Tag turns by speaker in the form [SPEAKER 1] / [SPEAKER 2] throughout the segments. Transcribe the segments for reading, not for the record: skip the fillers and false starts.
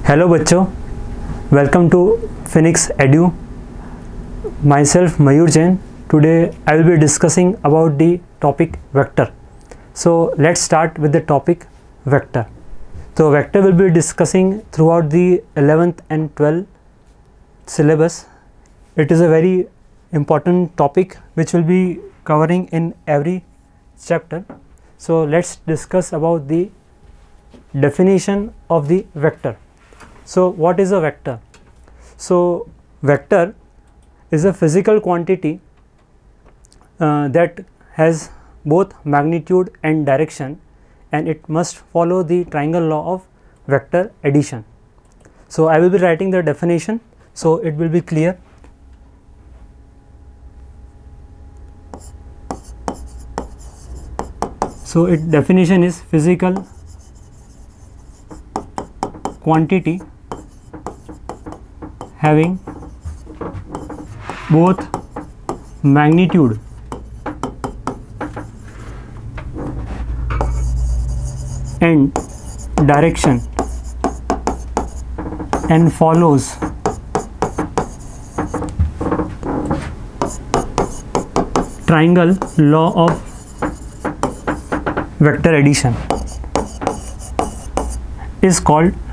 [SPEAKER 1] Hello बच्चों, welcome to Phoenix Edu. myself Mayur Jain. Today I will be discussing about the topic vector. So let's start with the topic vector. So vector will be discussing throughout the 11th and 12th syllabus. It is a very important topic which will be covering in every chapter. So let's discuss about the definition of the vector. So what is a vector? So vector is a physical quantity that has both magnitude and direction, and it must follow the triangle law of vector addition. So I will be writing the definition so it will be clear. So its definition is physical quantity having both magnitude and direction and follows triangle law of vector addition is called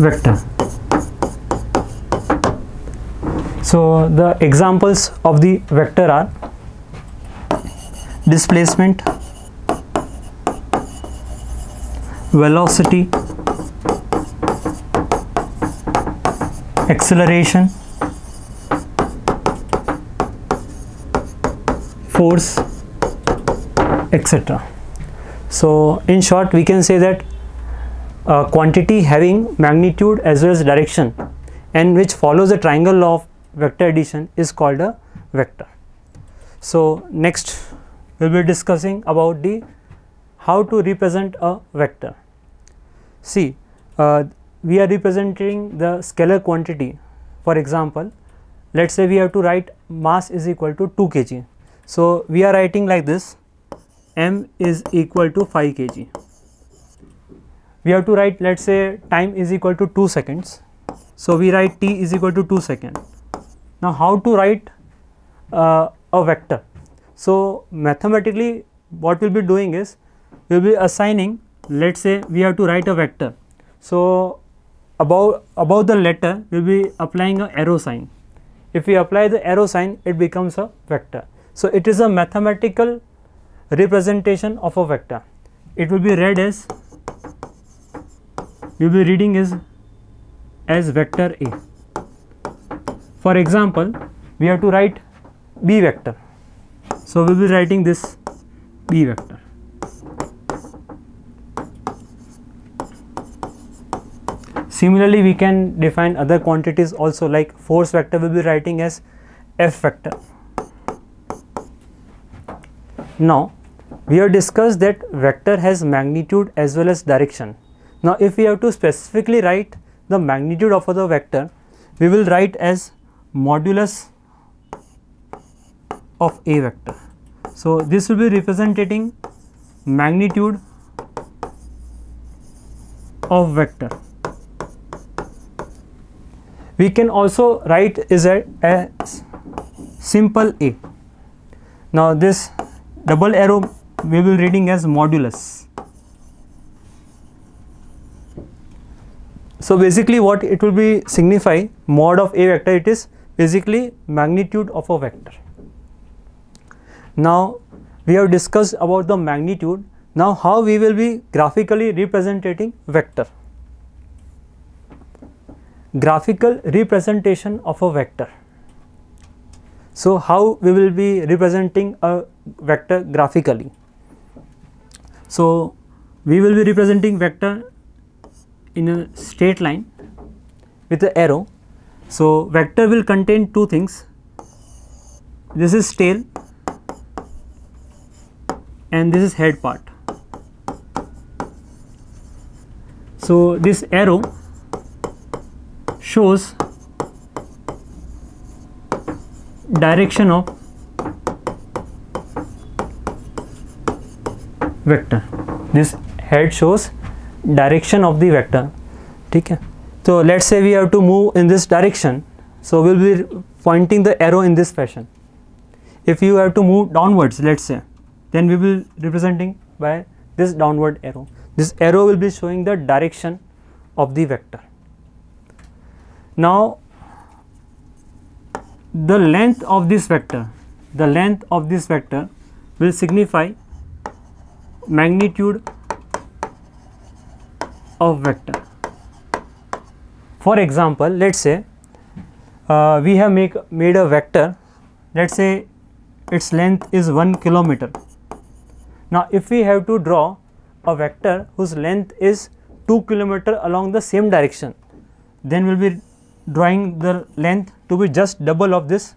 [SPEAKER 1] vector. So the examples of the vector are displacement, velocity, acceleration, force, etc. So in short we can say that a quantity having magnitude as well as direction and which follows the triangle law of vector addition is called a vector. So next we will be discussing about the how to represent a vector. See, we are representing the scalar quantity. For example, let's say we have to write mass is equal to 2 kg. So we are writing like this: m is equal to 5 kg. We have to write, let's say, time is equal to 2 seconds. So we write t is equal to 2 seconds. Now how to write a vector? So mathematically what we'll be doing is we'll be assigning, let's say we have to write a vector. So above the letter we'll be applying an arrow sign. If we apply the arrow sign, it becomes a vector. So it is a mathematical representation of a vector. It will be read as, we will be reading is as vector A. For example, we have to write B vector. So we will be writing this B vector. Similarly, we can define other quantities also, like force vector we will be writing as F vector. Now we have discussed that vector has magnitude as well as direction. Now if we have to specifically write the magnitude of the vector, we will write as modulus of A vector. So this will be representing magnitude of vector. We can also write is as simple A. Now this double arrow we will be reading as modulus. So basically what it will be signify, mod of A vector, it is basically magnitude of a vector. Now we have discussed about the magnitude. Now how we will be graphically representing vector? Graphical representation of a vector. So how we will be representing a vector graphically? So we will be representing vector in a straight line with the arrow. So vector will contain two things. This is tail and this is head part. So this arrow shows direction of vector. This head shows direction of the vector. ठीक है, so let's say we have to move in this direction, so we'll be pointing the arrow in this fashion. If you have to move downwards, let's say, then we will representing by this downward arrow. This arrow will be showing the direction of the vector. Now the length of this vector, will signify magnitude of vector. For example, let's say we have made a vector. Let's say its length is 1 kilometer. Now if we have to draw a vector whose length is 2 kilometer along the same direction, then we will be drawing the length to be just double of this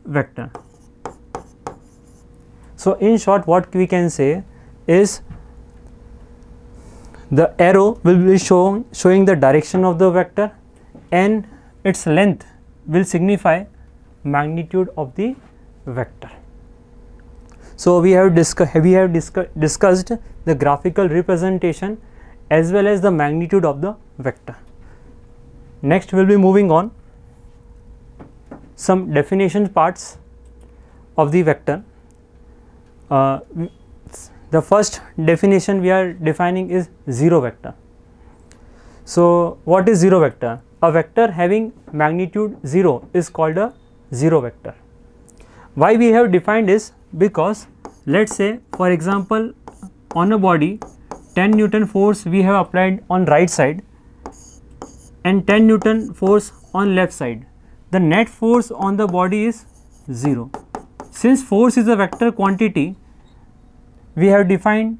[SPEAKER 1] vector. So in short, what we can say is the arrow will be showing the direction of the vector, and its length will signify magnitude of the vector. So we have discussed the graphical representation as well as the magnitude of the vector. Next we will be moving on some definition parts of the vector. The first definition we are defining is zero vector. So what is zero vector? A vector having magnitude 0 is called a zero vector. Why we have defined is because, let's say for example, on a body 10 Newton force we have applied on right side and 10 Newton force on left side. The net force on the body is 0. Since force is a vector quantity, we have defined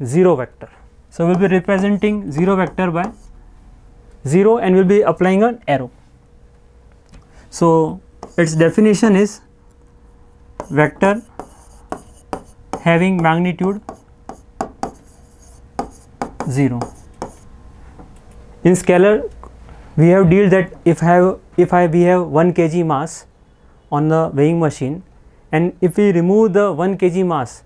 [SPEAKER 1] zero vector. So we will be representing zero vector by 0 and we will be applying an arrow. So its definition is vector having magnitude 0. In scalar, we have dealt that if we have 1 kg mass on the weighing machine, and if we remove the 1 kg mass,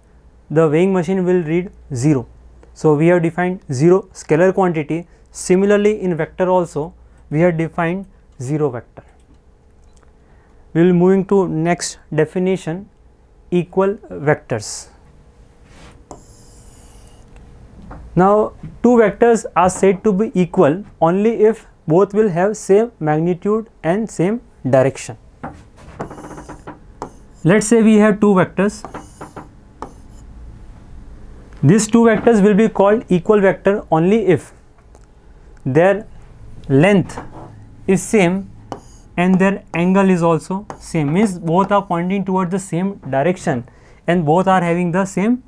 [SPEAKER 1] the weighing machine will read 0. So we have defined 0 scalar quantity. Similarly in vector also we have defined zero vector. We will moving to next definition, equal vectors. Now two vectors are said to be equal only if both will have same magnitude and same direction. Let's say we have two vectors. These two vectors will be called equal vector only if their length is same and their angle is also same, means both are pointing towards the same direction and both are having the same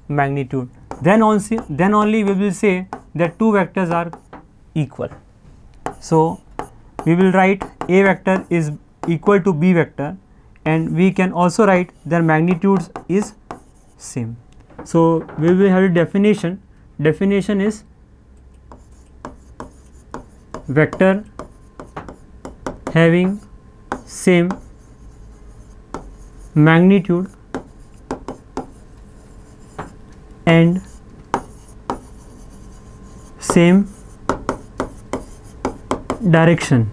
[SPEAKER 1] magnitude. Then only we will say that two vectors are equal. So we will write A vector is equal to B vector, and we can also write their magnitudes is same. So we will have a definition. Definition is vector having same magnitude and same direction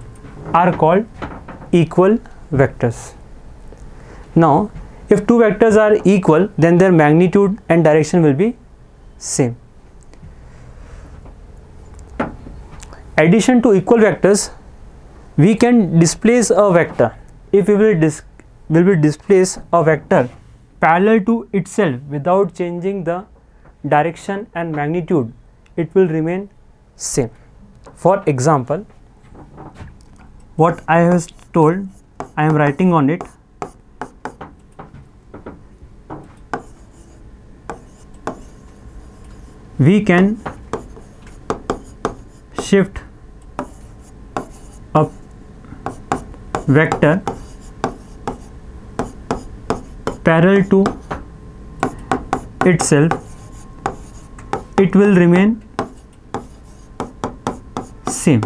[SPEAKER 1] are called equal vectors. Now if two vectors are equal, then their magnitude and direction will be same. Addition to equal vectors, we can displace a vector. If we will displace a vector parallel to itself without changing the direction and magnitude, it will remain same. For example, what I have told, I am writing on it. We can shift a vector parallel to itself, it will remain same.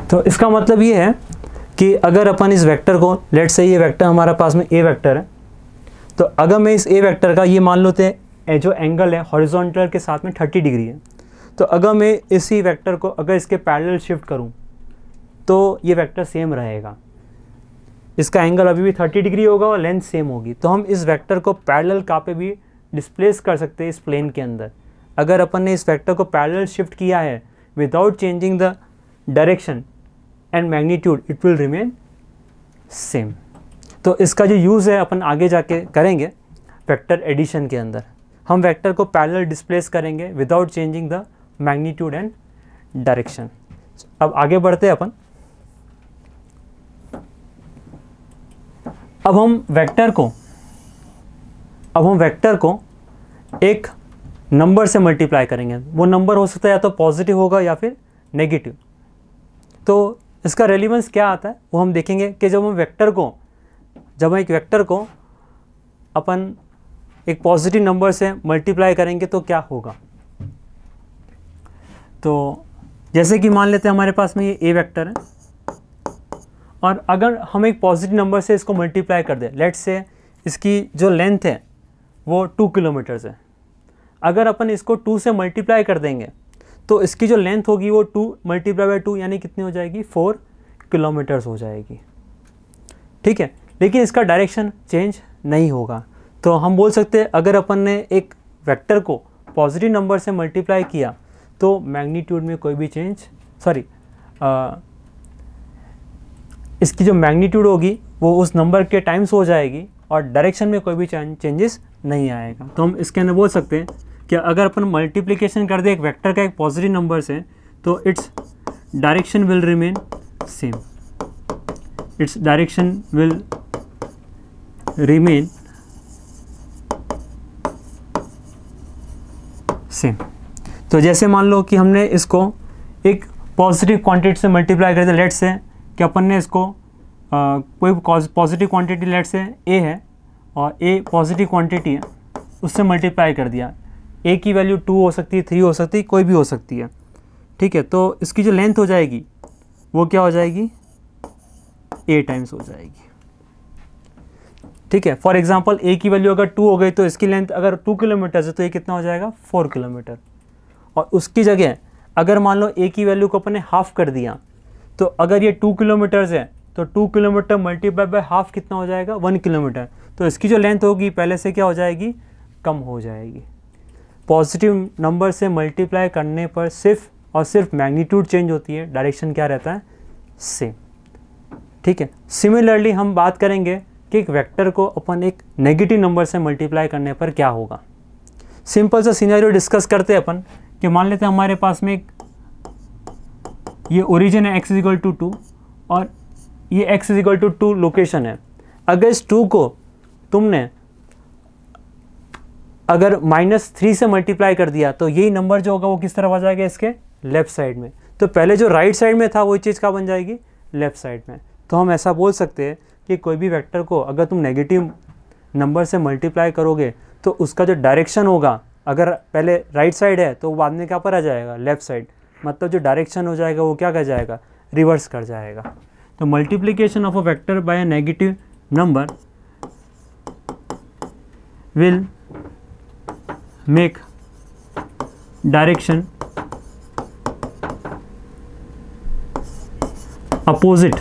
[SPEAKER 1] तो इसका मतलब ये है कि अगर अपन इस vector को, late से ये वेक्टर हमारा पास में ए वेक्टर है, तो अगर मैं इस ए वेक्टर का ये मान लेते हैं जो एंगल है हॉरिजॉन्टल के साथ में 30 डिग्री है, तो अगर मैं इसी वेक्टर को अगर इसके पैरेलल शिफ्ट करूं तो ये वेक्टर सेम रहेगा, इसका एंगल अभी भी 30 डिग्री होगा और लेंथ सेम होगी। तो हम इस वेक्टर को पैरेलल कहाँ पे भी डिस्प्लेस कर सकते हैं इस प्लेन के अंदर। अगर अपन ने इस वेक्टर को पैरेलल शिफ्ट किया है without changing the direction and magnitude, it will remain same. तो इसका जो यूज़ है अपन आगे जाके करेंगे वेक्टर एडिशन के अंदर। हम वेक्टर को पैरेलल डिस्प्लेस करेंगे without changing the magnitude and direction. अब आगे बढ़ते हैं अपन। अब हम वेक्टर को एक नंबर से मल्टीप्लाई करेंगे। वो नंबर हो सकता है या तो पॉजिटिव होगा या फिर नेगेटिव। तो इसका रेलिवेंस क्या आता है वो हम देखेंगे कि जब हम एक वेक्टर को अपन एक पॉजिटिव नंबर से मल्टीप्लाई करेंगे तो क्या होगा। तो जैसे कि मान लेते हैं हमारे पास में ये ए वेक्टर है और अगर हम एक पॉजिटिव नंबर से इसको मल्टीप्लाई कर दें, लेट्स से इसकी जो लेंथ है वो 2 किलोमीटर्स है। अगर अपन इसको 2 से मल्टीप्लाई कर देंगे तो इसकी जो लेंथ होगी वो 2 मल्टीप्लाई बाई 2 यानी कितनी हो जाएगी, 4 किलोमीटर्स हो जाएगी। ठीक है, लेकिन इसका डायरेक्शन चेंज नहीं होगा। तो हम बोल सकते हैं अगर अपन ने एक वेक्टर को पॉजिटिव नंबर से मल्टीप्लाई किया तो मैग्नीट्यूड में कोई भी इसकी जो मैग्नीट्यूड होगी वो उस नंबर के टाइम्स हो जाएगी और डायरेक्शन में कोई भी चेंजेस नहीं आएगा। तो हम इसके अंदर बोल सकते हैं कि अगर अपन मल्टीप्लिकेशन कर दे एक वेक्टर का एक पॉजिटिव नंबर से तो its direction will remain same, its direction will remain same. तो जैसे मान लो कि हमने इसको एक पॉजिटिव क्वांटिटी से मल्टीप्लाई कर दिया, लेट्स से कि अपन ने इसको कोई पॉजिटिव क्वांटिटी लेट्स से ए है और ए पॉजिटिव क्वांटिटी है उससे मल्टीप्लाई कर दिया। ए की वैल्यू 2 हो सकती है, 3 हो सकती है, कोई भी हो सकती है। ठीक है, तो इसकी जो लेंथ हो जाएगी वो क्या हो जाएगी, ए टाइम्स हो जाएगी। ठीक है, फॉर एग्जांपल ए की वैल्यू अगर 2 हो गई तो इसकी लेंथ अगर 2 किलोमीटर है तो ये कितना हो जाएगा, 4 किलोमीटर। और उसकी जगह अगर मान लो ए की वैल्यू को अपन ने हाफ कर दिया तो अगर ये 2 किलोमीटर्स है तो 2 किलोमीटर मल्टीप्लाई बाय हाफ कितना हो जाएगा, 1 किलोमीटर। तो इसकी जो लेंथ होगी पहले से क्या हो जाएगी, कम हो जाएगी। पॉजिटिव नंबर से मल्टीप्लाई करने पर सिर्फ और सिर्फ मैग्नीट्यूड चेंज होती है, डायरेक्शन क्या रहता है, सेम। ठीक है, सिमिलरली हम बात करेंगे कि एक वेक्टर को अपन एक नेगेटिव नंबर से मल्टीप्लाई करने पर क्या होगा। सिंपल सा सिनेरियो डिस्कस करते हैं अपन कि मान लेते हैं हमारे पास में एक ये ओरिजिन है x = 2 और ये x = 2 लोकेशन है। अगर इस 2 को तुमने अगर -3 से मल्टीप्लाई कर दिया तो यही नंबर जो होगा वो किस तरफ आ जाएगा, इसके लेफ्ट साइड में। तो पहले जो राइट साइड में था वही चीज़ क्या बन जाएगी, लेफ्ट साइड में। तो हम ऐसा बोल सकते हैं कि कोई भी वेक्टर को अगर तुम नेगेटिव नंबर से मल्टीप्लाई करोगे तो उसका जो डायरेक्शन होगा, अगर पहले राइट साइड है तो बाद में क्या पर आ जाएगा, लेफ्ट साइड। मतलब जो डायरेक्शन हो जाएगा वो क्या कर जाएगा, रिवर्स कर जाएगा। तो multiplication of a vector by a negative number will make direction opposite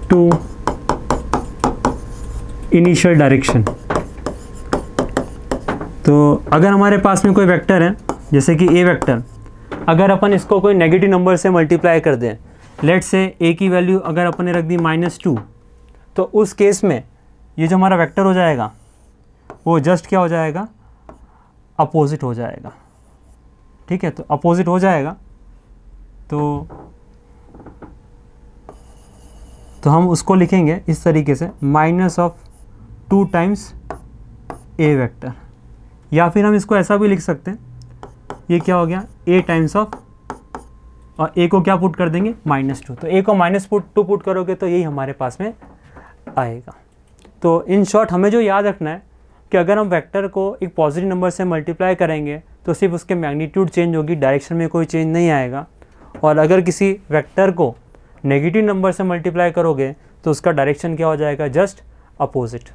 [SPEAKER 1] to initial direction. तो अगर हमारे पास में कोई वेक्टर है जैसे कि ए वेक्टर, अगर अपन इसको कोई नेगेटिव नंबर से मल्टीप्लाई कर दें, लेट्स से ए की वैल्यू अगर अपन ने रख दी -2, तो उस केस में ये जो हमारा वेक्टर हो जाएगा वो जस्ट क्या हो जाएगा, अपोजिट हो जाएगा। ठीक है, तो अपोजिट हो जाएगा तो हम उसको लिखेंगे इस तरीके से -2 टाइम्स ए वेक्टर, या फिर हम इसको ऐसा भी लिख सकते हैं, ये क्या हो गया, a टाइम्स ऑफ, और a को क्या पुट कर देंगे, -2। तो a को -2 पुट करोगे तो यही हमारे पास में आएगा। तो इन शॉर्ट हमें जो याद रखना है कि अगर हम वेक्टर को एक पॉजिटिव नंबर से मल्टीप्लाई करेंगे तो सिर्फ उसके मैग्नीट्यूड चेंज होगी, डायरेक्शन में कोई चेंज नहीं आएगा। और अगर किसी वेक्टर को नेगेटिव नंबर से मल्टीप्लाई करोगे तो उसका डायरेक्शन क्या हो जाएगा, जस्ट अपोजिट।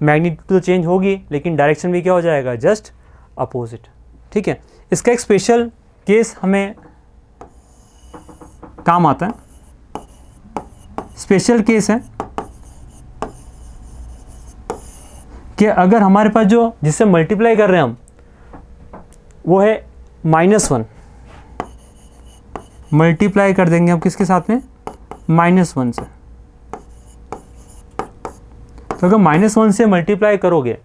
[SPEAKER 1] मैग्नीट्यूड तो चेंज होगी लेकिन डायरेक्शन भी क्या हो जाएगा, जस्ट अपोजिट। ठीक है, इसका एक स्पेशल केस हमें काम आता है। स्पेशल केस है कि अगर हमारे पास जो जिससे मल्टीप्लाई कर रहे हैं हम वो है -1, मल्टीप्लाई कर देंगे हम किसके साथ में, -1 से। तो अगर -1 से मल्टीप्लाई करोगे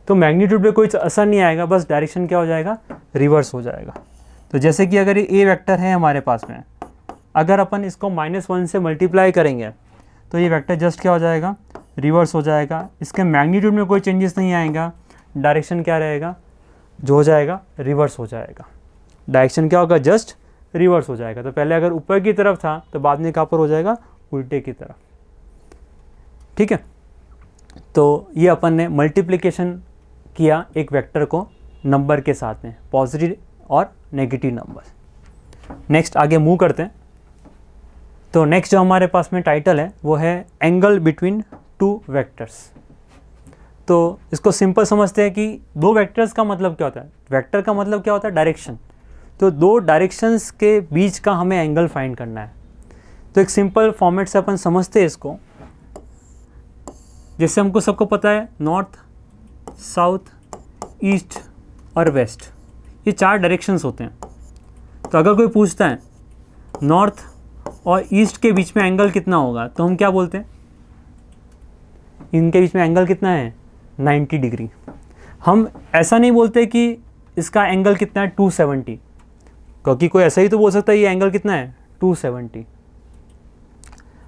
[SPEAKER 1] तो मैग्नीट्यूड पे कोई असर नहीं आएगा, बस डायरेक्शन क्या हो जाएगा, रिवर्स हो जाएगा। तो जैसे कि अगर ये वेक्टर है हमारे पास में, अगर अपन इसको -1 से मल्टीप्लाई करेंगे तो ये वेक्टर जस्ट क्या हो जाएगा, रिवर्स हो जाएगा। इसके मैग्नीट्यूड में कोई चेंजेस नहीं आएगा, डायरेक्शन क्या रहेगा, जो हो जाएगा रिवर्स हो जाएगा। डायरेक्शन क्या होगा, जस्ट रिवर्स हो जाएगा। तो पहले अगर ऊपर की तरफ था तो बाद में कहाँ पर हो जाएगा, उल्टे की तरफ। ठीक है, तो ये अपन ने मल्टीप्लिकेशन किया एक वेक्टर को नंबर के साथ में, पॉजिटिव और नेगेटिव नंबर। नेक्स्ट आगे मूव करते हैं। तो नेक्स्ट जो हमारे पास में टाइटल है वो है एंगल बिटवीन टू वेक्टर्स। तो इसको सिंपल समझते हैं कि दो वेक्टर्स का मतलब क्या होता है, वेक्टर का मतलब क्या होता है, डायरेक्शन। तो दो डायरेक्शंस के बीच का हमें एंगल फाइंड करना है। तो एक सिंपल फॉर्मेट से अपन समझते हैं इसको, जैसे हमको सबको पता है नॉर्थ, साउथ, ईस्ट और वेस्ट, ये 4 डायरेक्शंस होते हैं। तो अगर कोई पूछता है नॉर्थ और ईस्ट के बीच में एंगल कितना होगा, तो हम क्या बोलते हैं, इनके बीच में एंगल कितना है, 90 डिग्री। हम ऐसा नहीं बोलते कि इसका एंगल कितना है 270, क्योंकि कोई ऐसा ही तो बोल सकता है ये एंगल कितना है 270।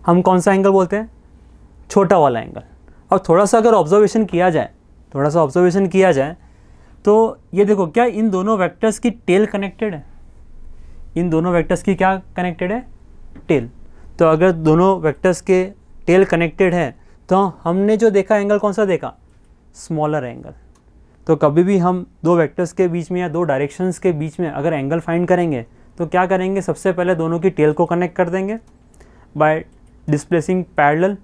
[SPEAKER 1] हम कौन सा एंगल बोलते हैं, छोटा वाला एंगल। और थोड़ा सा अगर ऑब्जर्वेशन किया जाए, तो ये देखो क्या इन दोनों वेक्टर्स की टेल कनेक्टेड है, इन दोनों वेक्टर्स की क्या कनेक्टेड है, टेल। तो अगर दोनों वेक्टर्स के टेल कनेक्टेड है तो हमने जो देखा एंगल कौन सा देखा, स्मॉलर एंगल। तो कभी भी हम दो वेक्टर्स के बीच में या दो डायरेक्शंस के बीच में अगर एंगल फाइंड करेंगे तो क्या करेंगे, सबसे पहले दोनों की टेल को कनेक्ट कर देंगे बाय डिस्प्लेसिंग पैरेलल,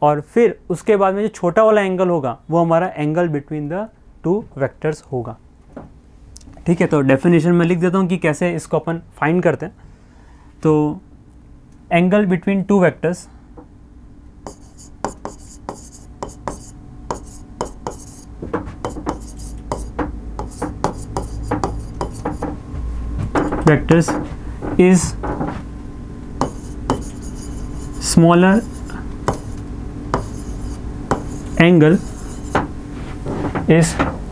[SPEAKER 1] और फिर उसके बाद में जो छोटा वाला एंगल होगा वो हमारा angle between the two vectors होगा। ठीक है, तो डेफिनेशन में लिख देता हूँ कि कैसे इसको अपन फाइंड करते हैं। तो angle between two vectors is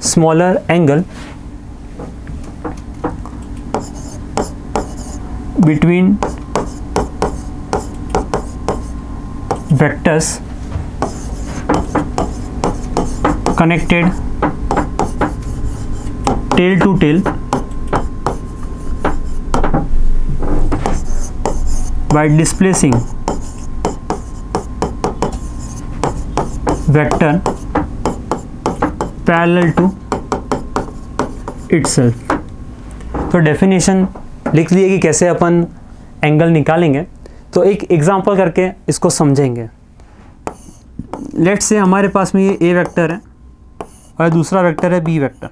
[SPEAKER 1] smaller angle between vectors connected tail to tail by displacing vector parallel to itself। तो डेफिनेशन लिख लिए कि कैसे अपन एंगल निकालेंगे। तो एक एग्जांपल करके इसको समझेंगे। लेट्स से हमारे पास में ये ए वेक्टर है और दूसरा वेक्टर है बी वेक्टर,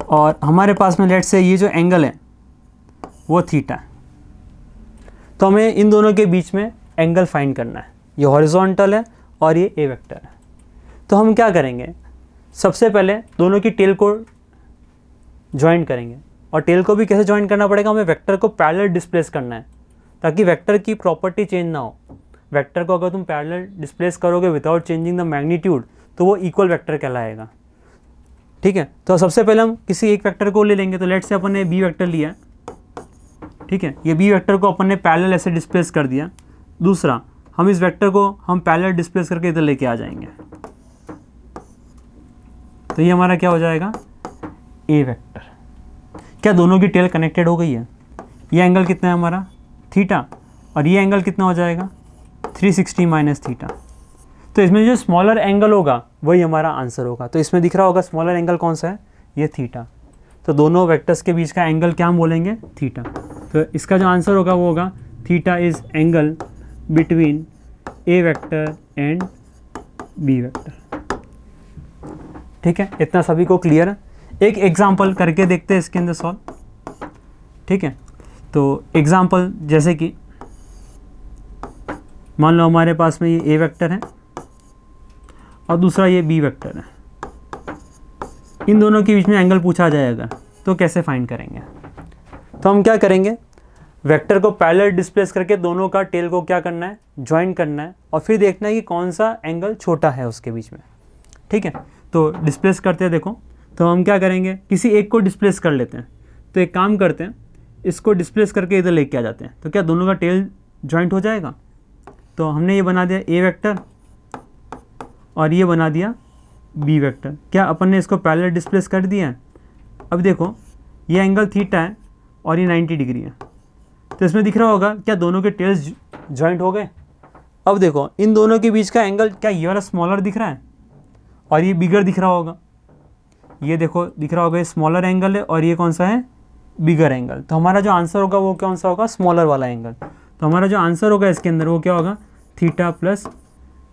[SPEAKER 1] और हमारे पास में लेट्स से ये जो एंगल है वो थीटा है। तो हमें इन दोनों के बीच में एंगल फाइंड करना है। ये हॉरिजॉन्टल है और ये ए वेक्टर है। तो हम क्या करेंगे, सबसे पहले दोनों की टेल को ज्वाइन करेंगे, और टेल को भी कैसे ज्वाइन करना पड़ेगा, हमें वेक्टर को पैरेलल डिस्प्लेस करना है ताकि वेक्टर की प्रॉपर्टी चेंज ना हो। वेक्टर को अगर तुम पैरेलल डिस्प्लेस करोगे विदाउट चेंजिंग द मैग्नीट्यूड तो वो इक्वल वेक्टर कहलाएगा। ठीक है, तो सबसे पहले हम किसी एक वेक्टर को ले लेंगे। तो लेट से अपन ने बी वेक्टर लिया, ठीक है, ये बी वेक्टर को अपन ने पैरेलल ऐसे डिस्प्लेस कर दिया। दूसरा, हम इस वेक्टर को हम पैरेलल डिस्प्लेस करके इधर लेके आ जाएंगे, तो ये हमारा क्या हो जाएगा, ए वेक्टर। क्या दोनों की टेल कनेक्टेड हो गई है। ये एंगल कितना है हमारा, थीटा, और ये एंगल कितना हो जाएगा 360 माइनस थीटा। तो इसमें जो स्मॉलर एंगल होगा वही हमारा आंसर होगा। तो इसमें दिख रहा होगा स्मॉलर एंगल कौन सा है, ये थीटा। तो दोनों वेक्टर्स के बीच का एंगल क्या हम बोलेंगे, थीटा। तो इसका जो आंसर होगा वो होगा theta is angle between A vector and B vector. ठीक है, इतना सभी को क्लियर है। एक एग्जांपल करके देखते हैं इसके अंदर सॉल्व। ठीक है, तो एग्जांपल जैसे कि मान लो हमारे पास में ये ए वेक्टर है और दूसरा ये बी वेक्टर है, इन दोनों के बीच में एंगल पूछा जाएगा तो कैसे फाइंड करेंगे। तो हम क्या करेंगे, वेक्टर को पैरेलल डिस्प्लेस करके दोनों का टेल को क्या करना है, ज्वाइन करना है और फिर देखना है कि कौन सा एंगल छोटा है उसके बीच में। ठीक है, तो डिस्प्लेस करते हैं। देखो, तो हम क्या करेंगे, किसी एक को डिस्प्लेस कर लेते हैं। तो एक काम करते हैं, इसको डिस्प्लेस करके इधर लेके आ जाते हैं, तो क्या दोनों का टेल ज्वाइंट हो जाएगा। तो हमने ये बना दिया ए वेक्टर और ये बना दिया बी वेक्टर। क्या अपन ने इसको पैरेलल डिस्प्लेस कर दिया है। अब देखो, ये एंगल थीटा है और ये 90 डिग्री है, तो इसमें दिख रहा होगा क्या दोनों के टेल्स ज्वाइंट हो गए। अब देखो, इन दोनों के बीच का एंगल क्या ये वाला स्मॉलर दिख रहा है और ये बिगर दिख रहा होगा। ये देखो दिख रहा होगा, ये स्मॉलर एंगल है और ये कौन सा है, बिगर एंगल। तो हमारा जो आंसर होगा वो कौन सा होगा, स्मॉलर वाला एंगल। तो हमारा जो आंसर होगा इसके अंदर वो क्या होगा, theta plus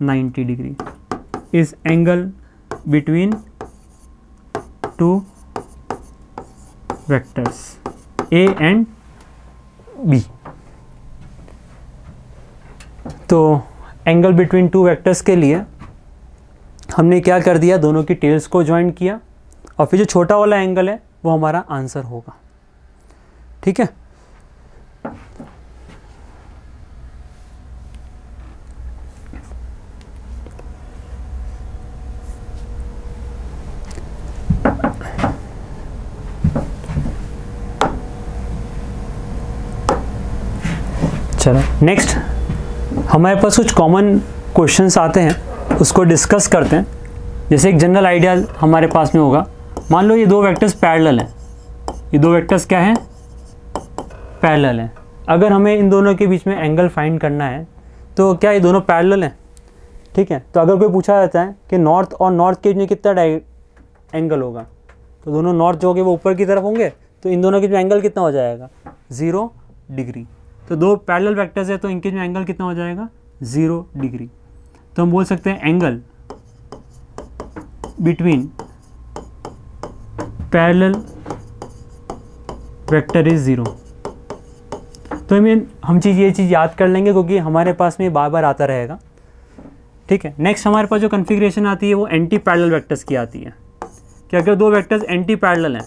[SPEAKER 1] 90 degree is angle between two vectors A and B. तो एंगल बिटवीन टू वेक्टर्स के लिए हमने क्या कर दिया, दोनों की टेल्स को ज्वाइन किया और फिर जो छोटा वाला एंगल है वो हमारा आंसर होगा। ठीक है, चलो नेक्स्ट हमारे पास कुछ कॉमन क्वेश्चंस आते हैं, उसको डिस्कस करते हैं। जैसे एक जनरल आइडिया हमारे पास में होगा, मान लो ये दो वेक्टर्स पैरेलल हैं, ये दो वेक्टर्स क्या हैं, पैरेलल हैं। अगर हमें इन दोनों के बीच में एंगल फाइंड करना है तो क्या ये दोनों पैरेलल हैं। ठीक है, तो अगर कोई पूछा जाता है कि नॉर्थ और नॉर्थ के बीच में कितना एंगल होगा, तो दोनों नॉर्थ जो होंगे वो ऊपर की तरफ होंगे, तो इन दोनों के बीच में एंगल कितना हो जाएगा, 0 डिग्री। तो दो पैरेलल वेक्टर्स है तो इनके में एंगल कितना हो जाएगा, 0 डिग्री। तो हम बोल सकते हैं angle between parallel vector is 0। तो हम ये चीज़ याद कर लेंगे क्योंकि हमारे पास में बार बार आता रहेगा। ठीक है, नेक्स्ट हमारे पास जो कन्फिग्रेशन आती है वो एंटी पैरेलल वेक्टर्स की आती है कि अगर दो वेक्टर्स एंटी पैरेलल हैं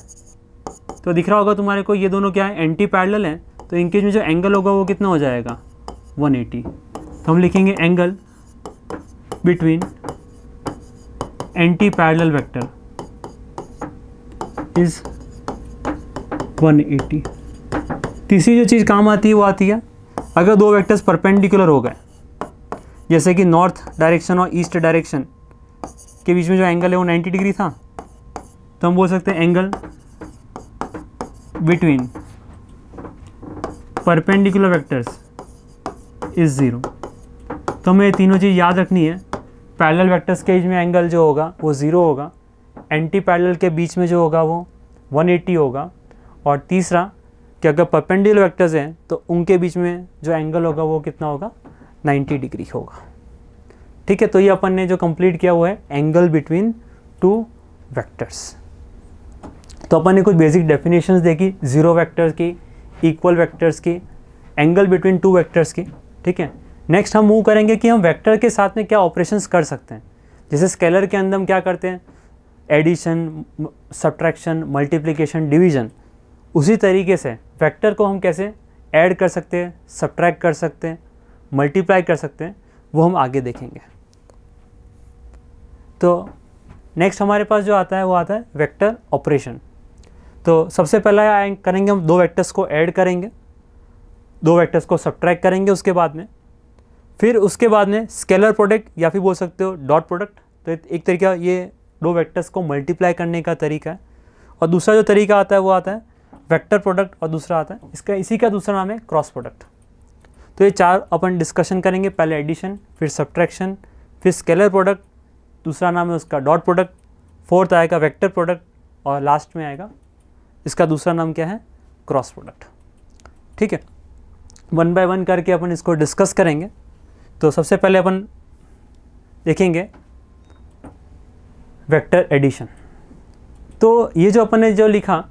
[SPEAKER 1] तो दिख रहा होगा तुम्हारे को, ये दोनों क्या है, एंटी पैरेलल हैं, तो इनके में जो एंगल होगा वो कितना हो जाएगा, 180। तो हम लिखेंगे angle between anti parallel vector is 180। तीसरी जो चीज़ काम आती है वो आती है अगर दो वेक्टर्स परपेंडिकुलर हो गए, जैसे कि नॉर्थ डायरेक्शन और ईस्ट डायरेक्शन के बीच में जो एंगल है वो 90 डिग्री था, तो हम बोल सकते हैं angle between perpendicular vectors is 0। तो हमें ये तीनों चीज़ याद रखनी है। पैरेलल वेक्टर्स के बीच में एंगल जो होगा वो 0 होगा, एंटी पैरेलल के बीच में जो होगा वो 180 होगा, और तीसरा कि अगर परपेंडिकुलर वेक्टर्स हैं तो उनके बीच में जो एंगल होगा वो कितना होगा, 90 डिग्री होगा। ठीक है, तो ये अपन ने जो कंप्लीट किया हुआ है एंगल बिटवीन टू वेक्टर्स। तो अपन ने कुछ बेसिक डेफिनेशंस देखी, जीरो वेक्टर्स की, इक्वल वेक्टर्स की, एंगल बिटवीन टू वेक्टर्स की। ठीक है, नेक्स्ट हम मूव करेंगे कि हम वेक्टर के साथ में क्या ऑपरेशंस कर सकते हैं। जैसे स्केलर के अंदर हम क्या करते हैं, एडिशन, सब्ट्रैक्शन, मल्टीप्लिकेशन, डिवीजन, उसी तरीके से वेक्टर को हम कैसे ऐड कर सकते हैं, सब्ट्रैक्ट कर सकते हैं, मल्टीप्लाई कर सकते हैं, वो हम आगे देखेंगे। तो नेक्स्ट हमारे पास जो आता है वो आता है वेक्टर ऑपरेशन। तो सबसे पहला करेंगे हम दो वेक्टर्स को ऐड करेंगे, दो वेक्टर्स को सब्ट्रैक्ट करेंगे उसके बाद में, फिर उसके बाद में स्केलर प्रोडक्ट या फिर बोल सकते हो डॉट प्रोडक्ट। तो एक तरीका ये दो वेक्टर्स को मल्टीप्लाई करने का तरीका है। और दूसरा जो तरीका आता है वो आता है वेक्टर प्रोडक्ट, और दूसरा आता है इसी का दूसरा नाम है क्रॉस प्रोडक्ट। तो ये चार अपन डिस्कशन करेंगे, पहले एडिशन, फिर सब्ट्रैक्शन, फिर स्केलर प्रोडक्ट, दूसरा नाम है उसका डॉट प्रोडक्ट, फोर्थ आएगा वेक्टर प्रोडक्ट, और लास्ट में आएगा इसका दूसरा नाम क्या है, क्रॉस प्रोडक्ट। ठीक है, वन बाय वन करके अपन इसको डिस्कस करेंगे। तो सबसे पहले अपन देखेंगे वेक्टर एडिशन। तो ये जो अपन ने जो लिखा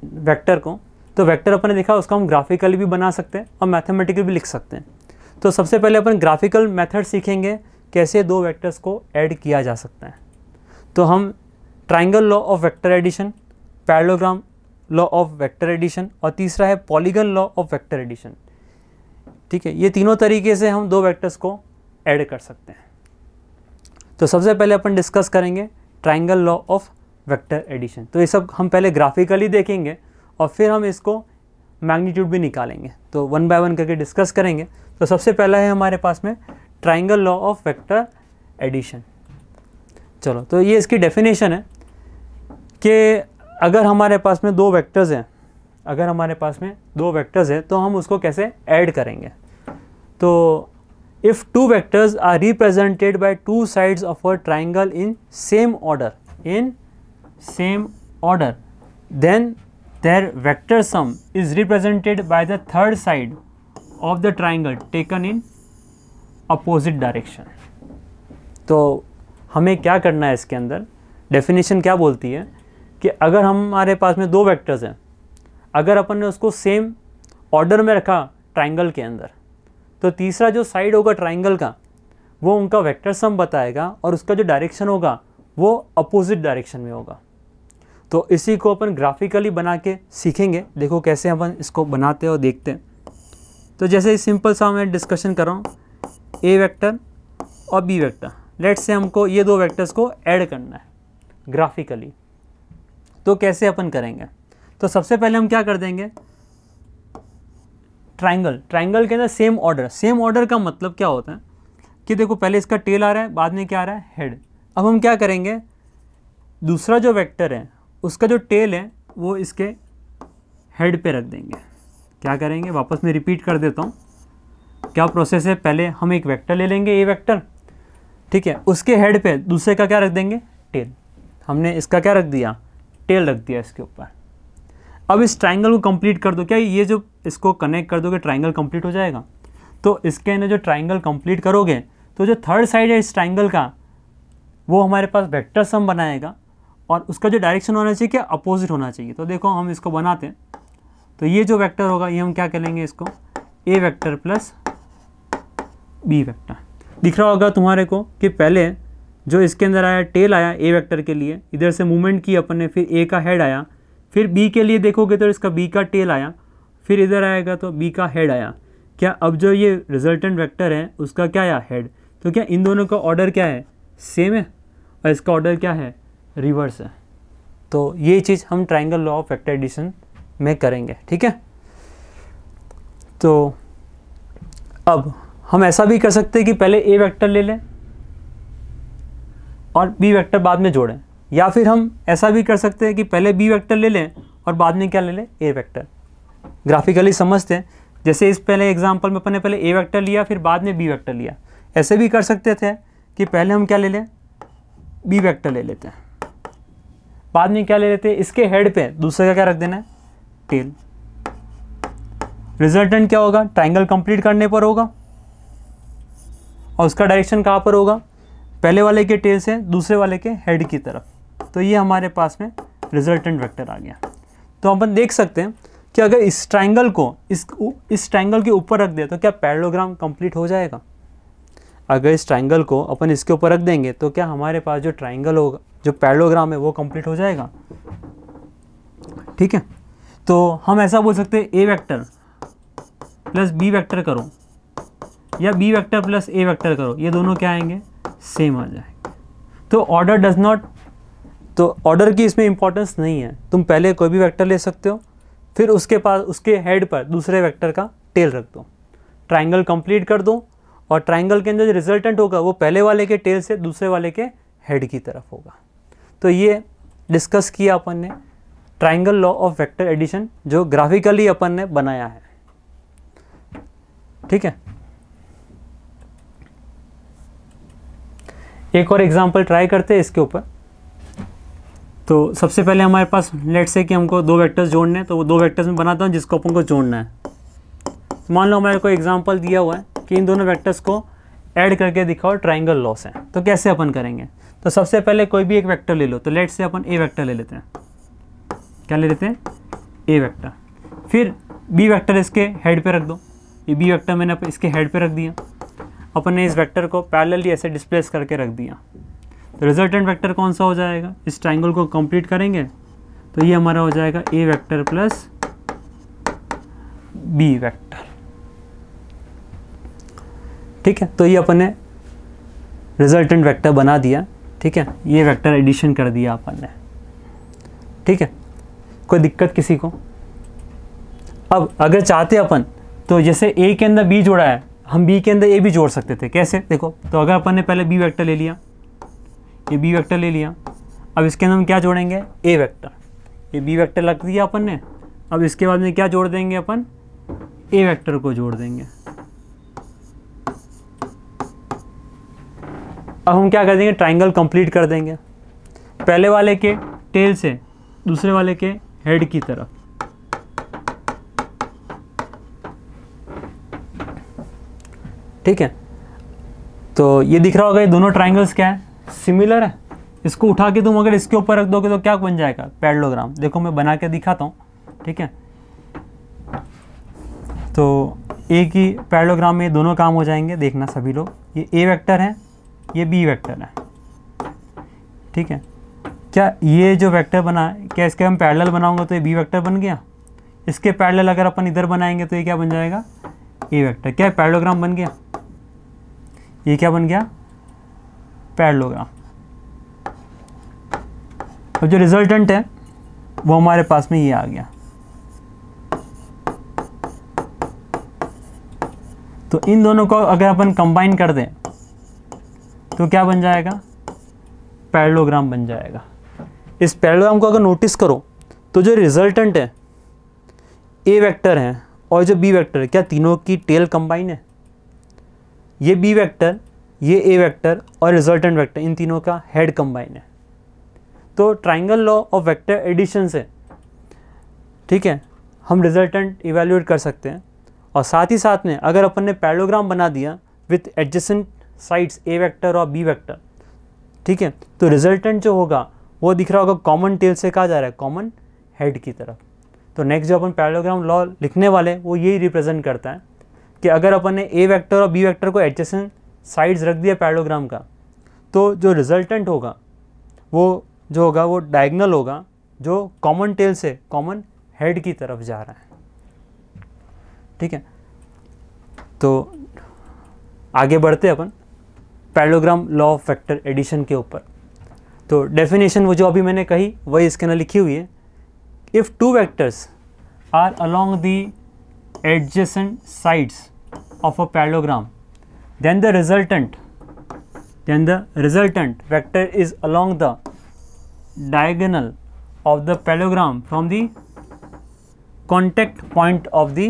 [SPEAKER 1] वेक्टर को, तो वेक्टर अपन ने लिखा उसको हम ग्राफिकली भी बना सकते हैं और मैथमेटिकली भी लिख सकते हैं। तो सबसे पहले अपन ग्राफिकल मेथड सीखेंगे कैसे दो वेक्टर्स को ऐड किया जा सकता है। तो हम triangle law of vector addition, parallelogram law of vector addition और तीसरा है polygon law of vector addition. ठीक है, ये तीनों तरीके से हम दो वेक्टर्स को ऐड कर सकते हैं। तो सबसे पहले अपन डिस्कस करेंगे triangle law of vector addition. तो ये सब हम पहले ग्राफिकली देखेंगे और फिर हम इसको मैग्नीट्यूड भी निकालेंगे। तो वन बाय वन करके डिस्कस करेंगे। तो सबसे पहला है हमारे पास में triangle law of vector addition. चलो, तो ये इसकी डेफिनेशन है कि अगर हमारे पास में दो वेक्टर्स हैं, तो हम उसको कैसे ऐड करेंगे। तो if two vectors are represented by two sides of a triangle in same order, then their vector sum is represented by the third side of the triangle taken in opposite direction। तो हमें क्या करना है इसके अंदर, definition क्या बोलती है कि अगर हमारे पास में दो वेक्टर्स हैं, अगर अपन ने उसको सेम ऑर्डर में रखा ट्राइंगल के अंदर, तो तीसरा जो साइड होगा ट्राइंगल का वो उनका वेक्टर सम बताएगा और उसका जो डायरेक्शन होगा वो अपोजिट डायरेक्शन में होगा। तो इसी को अपन ग्राफिकली बना के सीखेंगे। देखो कैसे अपन इसको बनाते हैं और देखते हैं। तो जैसे सिंपल सा मैं डिस्कशन कर रहा हूँ, ए वेक्टर और बी वेक्टर, लेट्स से हमको ये दो वेक्टर्स को ऐड करना है ग्राफिकली। तो कैसे अपन करेंगे, तो सबसे पहले हम क्या कर देंगे, ट्राइंगल के अंदर सेम ऑर्डर का मतलब क्या होता है कि देखो पहले इसका टेल आ रहा है, बाद में क्या आ रहा है, हेड। अब हम क्या करेंगे, दूसरा जो वेक्टर है उसका जो टेल है वो इसके हेड पे रख देंगे। क्या करेंगे, वापस मैं रिपीट कर देता हूँ क्या प्रोसेस है। पहले हम एक वेक्टर ले लेंगे, ए वेक्टर, ठीक है, उसके हेड पे दूसरे का क्या रख देंगे, टेल। हमने इसका क्या रख दिया, टेल रख दिया इसके ऊपर। अब इस ट्राइंगल को कंप्लीट कर दो। क्या ये जो इसको कनेक्ट कर दोगे ट्राइंगल कंप्लीट हो जाएगा। तो इसके अंदर जो ट्राइंगल कंप्लीट करोगे तो जो थर्ड साइड है इस ट्राइंगल का वो हमारे पास वेक्टर सम बनाएगा और उसका जो डायरेक्शन होना चाहिए क्या, अपोजिट होना चाहिए। तो देखो हम इसको बनाते हैं। तो ये जो वेक्टर होगा ये हम क्या करेंगे, इसको ए वेक्टर प्लस बी वेक्टर। दिख रहा होगा तुम्हारे को कि पहले जो इसके अंदर आया टेल आया ए वेक्टर के लिए, इधर से मूवमेंट की अपन ने, फिर ए का हेड आया, फिर बी के लिए देखोगे तो इसका बी का टेल आया, फिर इधर आएगा तो बी का हेड आया। क्या अब जो ये रिजल्टेंट वेक्टर है उसका क्या आया, हेड। तो क्या इन दोनों का ऑर्डर क्या है, सेम है, और इसका ऑर्डर क्या है, रिवर्स है। तो ये चीज़ हम triangle law of vector addition में करेंगे। ठीक है, तो अब हम ऐसा भी कर सकते हैं कि पहले ए वेक्टर ले लें और बी वेक्टर बाद में जोड़ें, या फिर हम ऐसा भी कर सकते हैं कि पहले बी वेक्टर ले लें और बाद में क्या ले लें, ए वेक्टर। ग्राफिकली समझते हैं, जैसे इस पहले एग्जांपल में अपन ने पहले ए वेक्टर लिया फिर बाद में बी वेक्टर लिया। ऐसे भी कर सकते थे कि पहले हम क्या ले लें, बी वेक्टर ले लेते हैं, बाद में क्या ले लेते हैं, इसके हेड पे दूसरे का क्या रख देना है, टेल। रिजल्टेंट क्या होगा, ट्राइंगल कंप्लीट करने पर होगा और उसका डायरेक्शन कहाँ पर होगा, पहले वाले के टेल से दूसरे वाले के हेड की तरफ। तो ये हमारे पास में रिजल्टेंट वेक्टर आ गया। तो अपन देख सकते हैं कि अगर इस ट्राइंगल को इस ट्राइंगल के ऊपर रख दे तो क्या पैरेललोग्राम कंप्लीट हो जाएगा। अगर इस ट्राइंगल को अपन इसके ऊपर रख देंगे तो क्या हमारे पास जो ट्राइंगल होगा, जो पैरेललोग्राम है वो कंप्लीट हो जाएगा। ठीक है, तो हम ऐसा बोल सकते हैं ए वेक्टर प्लस बी वेक्टर करो या बी वेक्टर प्लस ए वेक्टर करो, ये दोनों क्या आएंगे, सेम आ जाएंगे। तो ऑर्डर डज नॉट, तो ऑर्डर की इसमें इंपॉर्टेंस नहीं है। तुम पहले कोई भी वेक्टर ले सकते हो, फिर उसके पास उसके हेड पर दूसरे वेक्टर का टेल रख दो, ट्राइंगल कंप्लीट कर दो और ट्राइंगल के अंदर जो रिजल्टेंट होगा वो पहले वाले के टेल से दूसरे वाले के हेड की तरफ होगा। तो ये डिस्कस किया अपन ने triangle law of vector addition, जो ग्राफिकली अपन ने बनाया है। ठीक है, एक और एग्जांपल ट्राई करते हैं इसके ऊपर। तो सबसे पहले हमारे पास लेट से कि हमको दो वेक्टर्स जोड़ने हैं, तो वो दो वेक्टर्स में बनाता हूँ जिसको अपन को जोड़ना है। मान लो हमारे को एग्जांपल दिया हुआ है कि इन दोनों वेक्टर्स को ऐड करके दिखाओ ट्राइंगल लॉ से। तो कैसे अपन करेंगे? तो सबसे पहले कोई भी एक वेक्टर ले लो। तो लेट से अपन ए वेक्टर ले लेते हैं। क्या ले लेते हैं? ए वेक्टर। फिर बी वेक्टर इसके हेड पे रख दो। ये बी वेक्टर मैंने इसके हेड पे रख दिया। अपन ने इस वेक्टर को पैरेलली ऐसे डिस्प्लेस करके रख दिया। तो रिजल्टेंट वेक्टर कौन सा हो जाएगा? इस ट्राइंगल को कंप्लीट करेंगे तो ये हमारा हो जाएगा ए वेक्टर प्लस बी वेक्टर। ठीक है, तो ये अपन ने रिजल्टेंट वेक्टर बना दिया। ठीक है, ये वेक्टर एडिशन कर दिया अपन ने। ठीक है, कोई दिक्कत किसी को? अब अगर चाहते अपन तो जैसे ए के अंदर बी जोड़ा है, हम बी के अंदर ए भी जोड़ सकते थे। कैसे? देखो, तो अगर अपन ने पहले बी वेक्टर ले लिया, ये बी वेक्टर ले लिया, अब इसके अंदर हम क्या जोड़ेंगे? ए वेक्टर। ये बी वेक्टर रख दिया अपन ने। अब इसके बाद में क्या जोड़ देंगे अपन? ए वेक्टर को जोड़ देंगे। अब हम क्या कर देंगे? ट्राइंगल कंप्लीट कर देंगे, पहले वाले के टेल से दूसरे वाले के हेड की तरफ। ठीक है, तो ये दिख रहा होगा ये दोनों ट्राइंगल्स क्या है? सिमिलर है। इसको उठा के तुम अगर इसके ऊपर रख दोगे तो क्या बन जाएगा? पैरेललोग्राम। देखो मैं बना के दिखाता हूँ। ठीक है, तो ए की पैरेललोग्राम में दोनों काम हो जाएंगे। देखना सभी लोग, ये ए वेक्टर है, ये बी वेक्टर है। ठीक है, क्या ये जो वेक्टर बना, क्या इसके हम पैरेलल बनाऊंगा तो ये बी वेक्टर बन गया। इसके पैरेलल अगर अपन इधर बनाएंगे तो ये क्या बन जाएगा? ए वेक्टर। क्या पैरेललोग्राम बन गया? ये क्या बन गया? पैरेललोग्राम। अब जो रिजल्टेंट है वो हमारे पास में ये आ गया। तो इन दोनों को अगर अपन कंबाइन कर दें तो क्या बन जाएगा? पैरेललोग्राम बन जाएगा। इस पैरेललोग्राम को अगर नोटिस करो तो जो रिजल्टेंट है ए वेक्टर है और जो बी वेक्टर है, क्या तीनों की टेल कंबाइन है? ये बी वेक्टर, ये ए वेक्टर और रिजल्टेंट वेक्टर, इन तीनों का हेड कंबाइन है। तो triangle law of vector addition से, ठीक है, हम रिजल्टेंट इवैल्यूएट कर सकते हैं। और साथ ही साथ में अगर अपन ने पैरेललोग्राम बना दिया with adjacent sides A vector और बी वेक्टर, ठीक है, तो रिजल्टेंट जो होगा वो दिख रहा होगा कॉमन टेल से कहा जा रहा है कॉमन हेड की तरफ। तो नेक्स्ट जो अपन पैरेललोग्राम लॉ लिखने वाले वो यही रिप्रेजेंट करता है कि अगर अपन ने ए वेक्टर और बी वेक्टर को एडजेसेंट साइड्स रख दिया पैरेललोग्राम का, तो जो रिजल्टेंट होगा वो जो होगा वो डायगोनल होगा, जो कॉमन टेल से कॉमन हेड की तरफ जा रहा है। ठीक है, तो आगे बढ़ते अपन parallelogram law of vector addition के ऊपर। तो डेफिनेशन वो जो अभी मैंने कही वही इसके अंदर लिखी हुई है। If two vectors are along the adjacent sides of a parallelogram, then the resultant vector is along the diagonal of the parallelogram from the contact point of the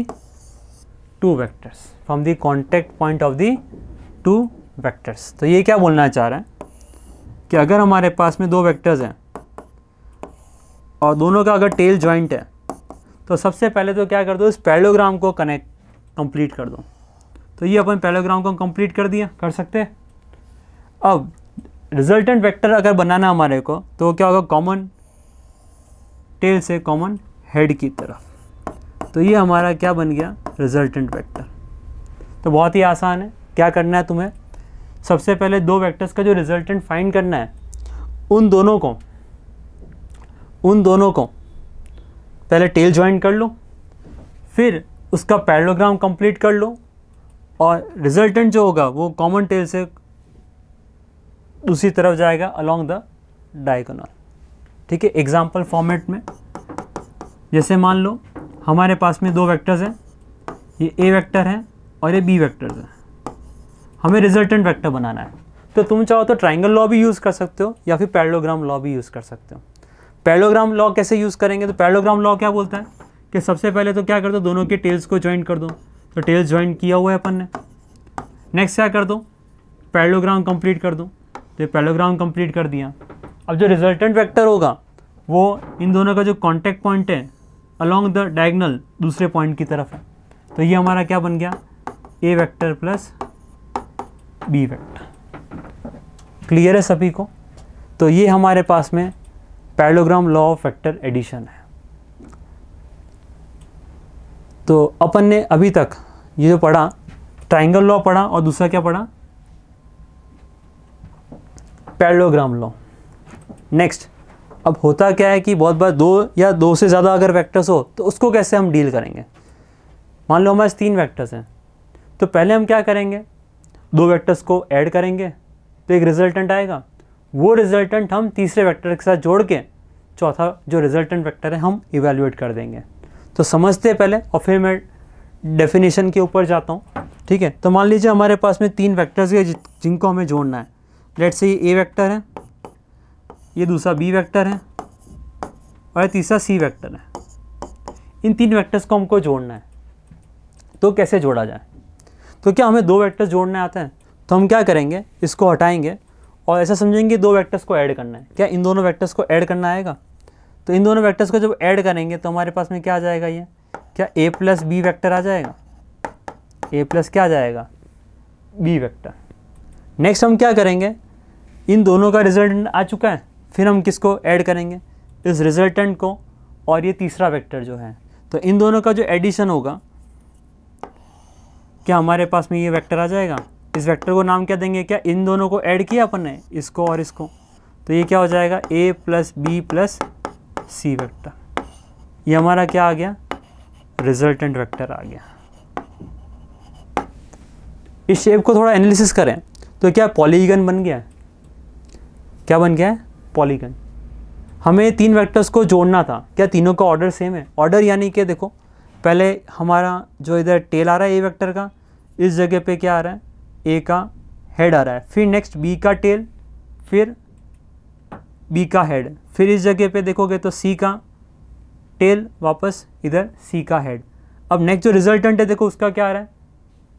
[SPEAKER 1] two vectors, from the contact point of the two vectors। तो ये क्या बोलना चाह रहा है कि अगर हमारे पास में दो वेक्टर्स हैं और दोनों का अगर टेल जॉइंट है तो सबसे पहले तो क्या कर दो, इस पैरेललोग्राम को कंप्लीट कर दो। तो ये अपन पैरेललोग्राम को कंप्लीट कर दिया, कर सकते हैं। अब रिजल्टेंट वेक्टर अगर बनाना हमारे को तो क्या होगा? कॉमन टेल से कॉमन हेड की तरफ। तो ये हमारा क्या बन गया? Resultant vector. तो बहुत ही आसान है। क्या करना है तुम्हें? सबसे पहले दो वेक्टर्स का जो रिजल्टेंट फाइंड करना है, उन दोनों को पहले टेल ज्वाइंट कर लो, फिर उसका पैरेललोग्राम कंप्लीट कर लो और रिजल्टेंट जो होगा वो कॉमन टेल से दूसरी तरफ जाएगा अलोंग द डायगोनल। ठीक है, एग्जाम्पल फॉर्मेट में जैसे मान लो हमारे पास में दो वेक्टर्स हैं, ये ए वेक्टर है और ये बी वेक्टर्स है। हमें रिजल्टेंट वेक्टर बनाना है, तो तुम चाहो तो ट्राइंगल लॉ भी यूज़ कर सकते हो या फिर पैरेललोग्राम लॉ भी यूज़ कर सकते हो। पैरेललोग्राम लॉ कैसे यूज़ करेंगे? तो पैरेललोग्राम लॉ क्या बोलता है कि सबसे पहले तो क्या कर दो, दोनों के टेल्स को ज्वाइन कर दो। तो टेल्स ज्वाइन किया हुआ है अपन ने। नेक्स्ट क्या कर दो? पैरेललोग्राम कंप्लीट कर दो। तो पैरेललोग्राम कंप्लीट कर दिया। अब जो रिजल्टेंट वेक्टर होगा वो इन दोनों का जो कॉन्टैक्ट पॉइंट है अलोंग द डायगोनल दूसरे पॉइंट की तरफ है। तो ये हमारा क्या बन गया, A vector plus B vector. Clear है सभी को? तो ये हमारे पास में parallelogram law of vector addition है। तो अपन ने अभी तक ये जो पढ़ा, ट्राइंगल लॉ पढ़ा और दूसरा क्या पढ़ा, पैरेललोग्राम लॉ। नेक्स्ट, अब होता क्या है कि बहुत बार दो या दो से ज़्यादा अगर वेक्टर्स हो तो उसको कैसे हम डील करेंगे। मान लो हमारे पास 3 वेक्टर्स हैं, तो पहले हम क्या करेंगे, 2 वेक्टर्स को ऐड करेंगे तो एक रिजल्टेंट आएगा, वो रिजल्टेंट हम तीसरे वेक्टर के साथ जोड़ के चौथा जो रिजल्टेंट वेक्टर है हम इवेल्युएट कर देंगे। तो समझते हैं पहले और फिर मैं डेफिनेशन के ऊपर जाता हूँ। ठीक है, तो मान लीजिए हमारे पास में 3 वेक्टर्स है जिनको हमें जोड़ना है। लेट्स से ये ए वेक्टर है, ये दूसरा बी वेक्टर है और ये तीसरा सी वेक्टर है। इन 3 वेक्टर्स को हमको जोड़ना है। तो कैसे जोड़ा जाए, तो क्या हमें 2 वेक्टर्स जोड़ने आते हैं, तो हम क्या करेंगे, इसको हटाएंगे और ऐसा समझेंगे 2 वेक्टर्स को ऐड करना है। क्या इन दोनों वेक्टर्स को ऐड करना आएगा? तो इन दोनों वेक्टर्स को जब ऐड करेंगे तो हमारे पास में क्या आ जाएगा, ये क्या ए प्लस बी वेक्टर आ जाएगा, ए प्लस क्या आ जाएगा, बी वेक्टर। नेक्स्ट हम क्या करेंगे, इन दोनों का रिजल्टेंट आ चुका है, फिर हम किसको ऐड करेंगे, इस रिजल्टेंट को और ये तीसरा वेक्टर जो है। तो इन दोनों का जो एडिशन होगा, क्या हमारे पास में ये वेक्टर आ जाएगा। इस वेक्टर को नाम क्या देंगे, क्या इन दोनों को ऐड किया अपन ने, इसको और इसको, तो ये क्या हो जाएगा, ए plus B plus C vector. ये हमारा क्या आ गया, रिजल्टेंट वेक्टर आ गया। इस शेप को थोड़ा एनालिसिस करें तो क्या पॉलीगन बन गया है, क्या बन गया है, पॉलीगन। हमें 3 वेक्टर्स को जोड़ना था, क्या तीनों का ऑर्डर सेम है। ऑर्डर यानी कि देखो, पहले हमारा जो इधर टेल आ रहा है ए वेक्टर का, इस जगह पे क्या आ रहा है, ए का हेड आ रहा है, फिर नेक्स्ट बी का टेल, फिर बी का हेड, फिर इस जगह पे देखोगे तो सी का टेल, वापस इधर सी का हेड। अब नेक्स्ट जो रिजल्टेंट है देखो उसका क्या आ रहा है,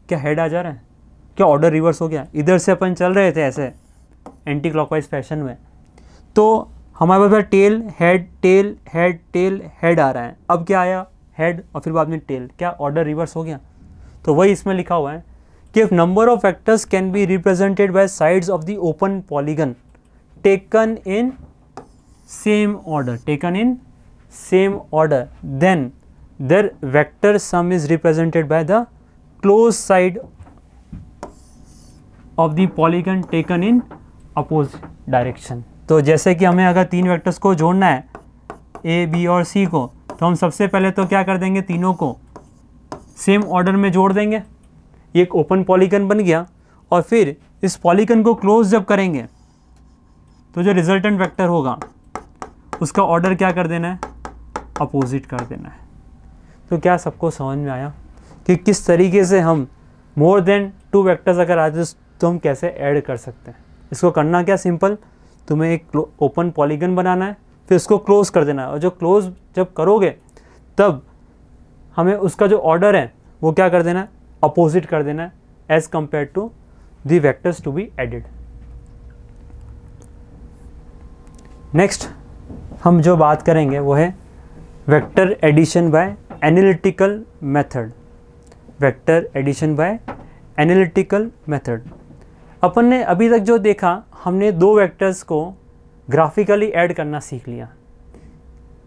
[SPEAKER 1] क्या हेड आ जा रहा है, क्या ऑर्डर रिवर्स हो गया। इधर से अपन चल रहे थे ऐसे एंटी क्लॉकवाइज फैशन में, तो हमारे पास tail head tail head tail head आ रहा है। अब क्या आया, हेड और फिर बाद में टेल, क्या ऑर्डर रिवर्स हो गया। तो वही इसमें लिखा हुआ है कि if number of vectors can be represented by sides of the open polygon taken in same order, taken in same order, then their vector sum is represented by the closed side of the polygon taken in opposite direction। तो जैसे कि हमें अगर 3 vectors को जोड़ना है A B और सी को, तो हम सबसे पहले तो क्या कर देंगे, तीनों को सेम ऑर्डर में जोड़ देंगे। ये एक ओपन पॉलीगन बन गया और फिर इस पॉलीगन को क्लोज जब करेंगे तो जो रिजल्टेंट वेक्टर होगा उसका ऑर्डर क्या कर देना है, अपोजिट कर देना है। तो क्या सबको समझ में आया कि किस तरीके से हम मोर देन 2 वेक्टर्स अगर आ जाए तो हम कैसे ऐड कर सकते हैं। इसको करना क्या, सिंपल, तुम्हें एक ओपन पॉलीगन बनाना है, फिर उसको क्लोज कर देना है, और जो क्लोज जब करोगे तब हमें उसका जो ऑर्डर है वो क्या कर देना है, अपोजिट कर देना है as compared to the vectors to be added. Next हम जो बात करेंगे वो है vector addition by analytical method. Vector addition by analytical method. अपन ने अभी तक जो देखा, हमने 2 वेक्टर्स को ग्राफिकली ऐड करना सीख लिया,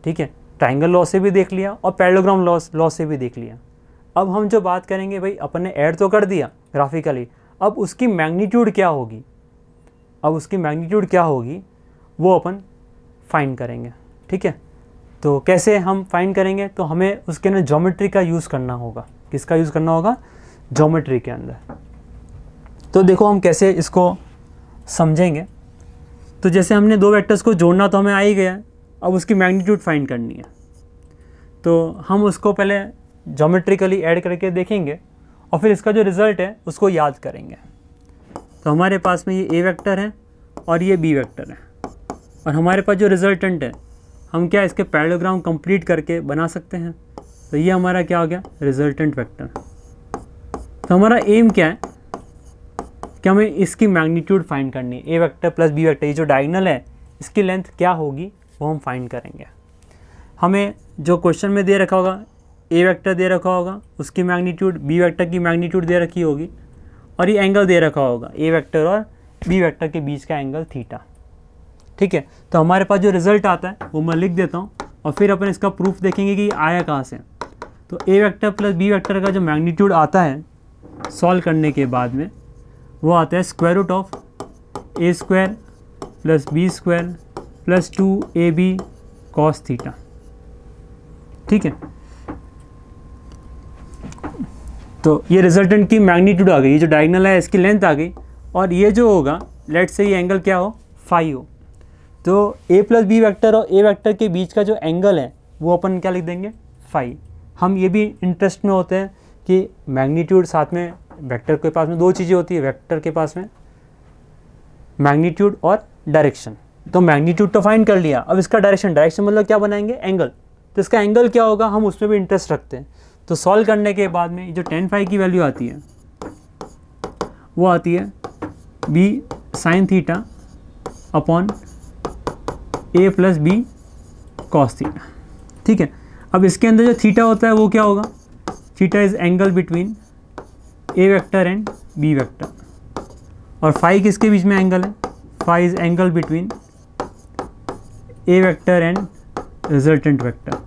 [SPEAKER 1] ठीक है, ट्राइंगल लॉ से भी देख लिया और पैरेललोग्राम लॉ से भी देख लिया। अब हम जो बात करेंगे, भाई अपन ने ऐड तो कर दिया ग्राफिकली, अब उसकी मैग्नीट्यूड क्या होगी, अब उसकी मैग्नीट्यूड क्या होगी वो अपन फाइंड करेंगे, ठीक है। तो कैसे हम फाइंड करेंगे, तो हमें उसके अंदर ज्योमेट्री का यूज़ करना होगा। किसका यूज़ करना होगा, ज्योमेट्री के अंदर। तो देखो हम कैसे इसको समझेंगे। तो जैसे हमने 2 वेक्टर्स को जोड़ना तो हमें आ ही गया, अब उसकी मैग्नीट्यूड फाइंड करनी है। तो हम उसको पहले ज्योमेट्रिकली ऐड करके देखेंगे और फिर इसका जो रिज़ल्ट है उसको याद करेंगे। तो हमारे पास में ये ए वेक्टर है और ये बी वेक्टर है, और हमारे पास जो रिजल्टेंट है हम क्या इसके पैरेललोग्राम कंप्लीट करके बना सकते हैं। तो ये हमारा क्या हो गया, रिजल्टेंट वेक्टर। तो हमारा एम क्या है कि हमें इसकी मैग्नीट्यूड फाइंड करनी है। ए वेक्टर प्लस बी वेक्टर, ये जो डायगोनल है इसकी लेंथ क्या होगी वो हम फाइंड करेंगे। हमें जो क्वेश्चन में दे रखा होगा, ए वेक्टर दे रखा होगा, उसकी मैग्नीट्यूड, बी वेक्टर की मैग्नीट्यूड दे रखी होगी, और ये एंगल दे रखा होगा ए वेक्टर और बी वेक्टर के बीच का एंगल थीटा। ठीक है, तो हमारे पास जो रिजल्ट आता है वो मैं लिख देता हूँ, और फिर अपन इसका प्रूफ देखेंगे कि आया कहाँ से। तो ए वेक्टर प्लस बी वेक्टर का जो मैग्नीट्यूड आता है सॉल्व करने के बाद में, वो आता है square root of A square plus B square plus 2ab cos theta. ठीक है, तो ये रिजल्टेंट की मैग्नीट्यूड आ गई, ये जो डायगोनल है इसकी लेंथ आ गई, और ये जो होगा लेट से ये एंगल क्या हो, फाई हो। तो ए प्लस बी वेक्टर और ए वेक्टर के बीच का जो एंगल है वो अपन क्या लिख देंगे, फाई। हम ये भी इंटरेस्ट में होते हैं कि मैग्नीट्यूड साथ में वेक्टर के पास में दो चीज़ें होती है, वेक्टर के पास में मैग्नीट्यूड और डायरेक्शन। तो मैग्नीट्यूड तो फाइंड कर लिया, अब इसका डायरेक्शन, डायरेक्शन मतलब क्या बनाएंगे, एंगल। तो इसका एंगल क्या होगा हम उसमें भी इंटरेस्ट रखते हैं। तो सॉल्व करने के बाद में जो tan फाई की वैल्यू आती है वो आती है b sin theta upon a plus b cos theta. ठीक है, अब इसके अंदर जो थीटा होता है वो क्या होगा, theta is angle between a vector and b vector, और फाई किसके बीच में एंगल है, phi is angle between a vector and resultant vector.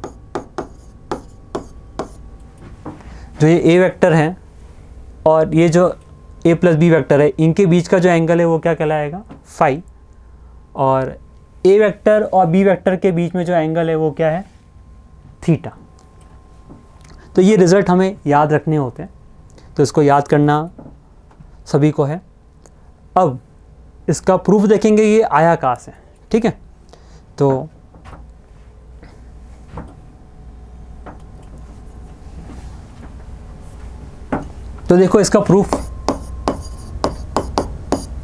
[SPEAKER 1] जो ये ए वेक्टर है और ये जो ए प्लस बी वेक्टर है, इनके बीच का जो एंगल है वो क्या कहलाएगा, फाई, और ए वेक्टर और बी वेक्टर के बीच में जो एंगल है वो क्या है, थीटा। तो ये रिज़ल्ट हमें याद रखने होते हैं, तो इसको याद करना सभी को है। अब इसका प्रूफ देखेंगे ये आया कहाँ से। ठीक है, तो देखो इसका प्रूफ।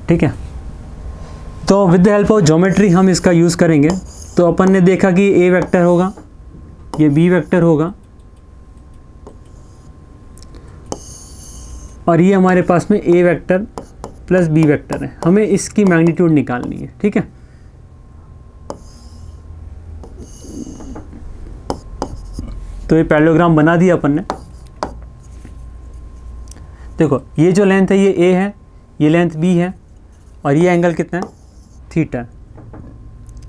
[SPEAKER 1] ठीक है, तो with the help of geometry हम इसका यूज़ करेंगे। तो अपन ने देखा कि ए वेक्टर होगा, ये बी वेक्टर होगा, और ये हमारे पास में ए वेक्टर प्लस बी वेक्टर है, हमें इसकी मैग्नीट्यूड निकालनी है। ठीक है, तो ये पैरेललोग्राम बना दिया अपन ने। देखो ये जो लेंथ है ये ए है, ये लेंथ बी है, और ये एंगल कितना है, थीटा।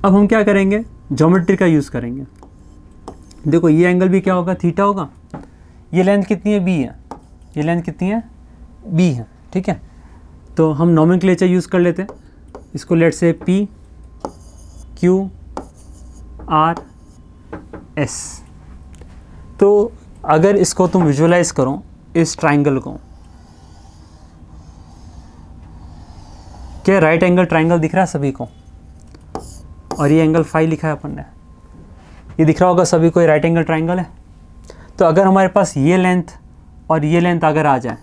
[SPEAKER 1] अब हम क्या करेंगे, ज्योमेट्री का यूज़ करेंगे। देखो ये एंगल भी क्या होगा, थीटा होगा। ये लेंथ कितनी है, बी है, ये लेंथ कितनी है, बी है। ठीक है, तो हम नोमेनक्लेचर यूज़ कर लेते हैं इसको, लेट से पी क्यू आर एस। तो अगर इसको तुम विजुअलाइज करो, इस ट्राइंगल को, क्या राइट एंगल ट्राइंगल दिख रहा है सभी को, और ये एंगल फाई लिखा है अपन ने, ये दिख रहा होगा सभी को, ये राइट एंगल ट्राइंगल है। तो अगर हमारे पास ये लेंथ और ये लेंथ अगर आ जाए,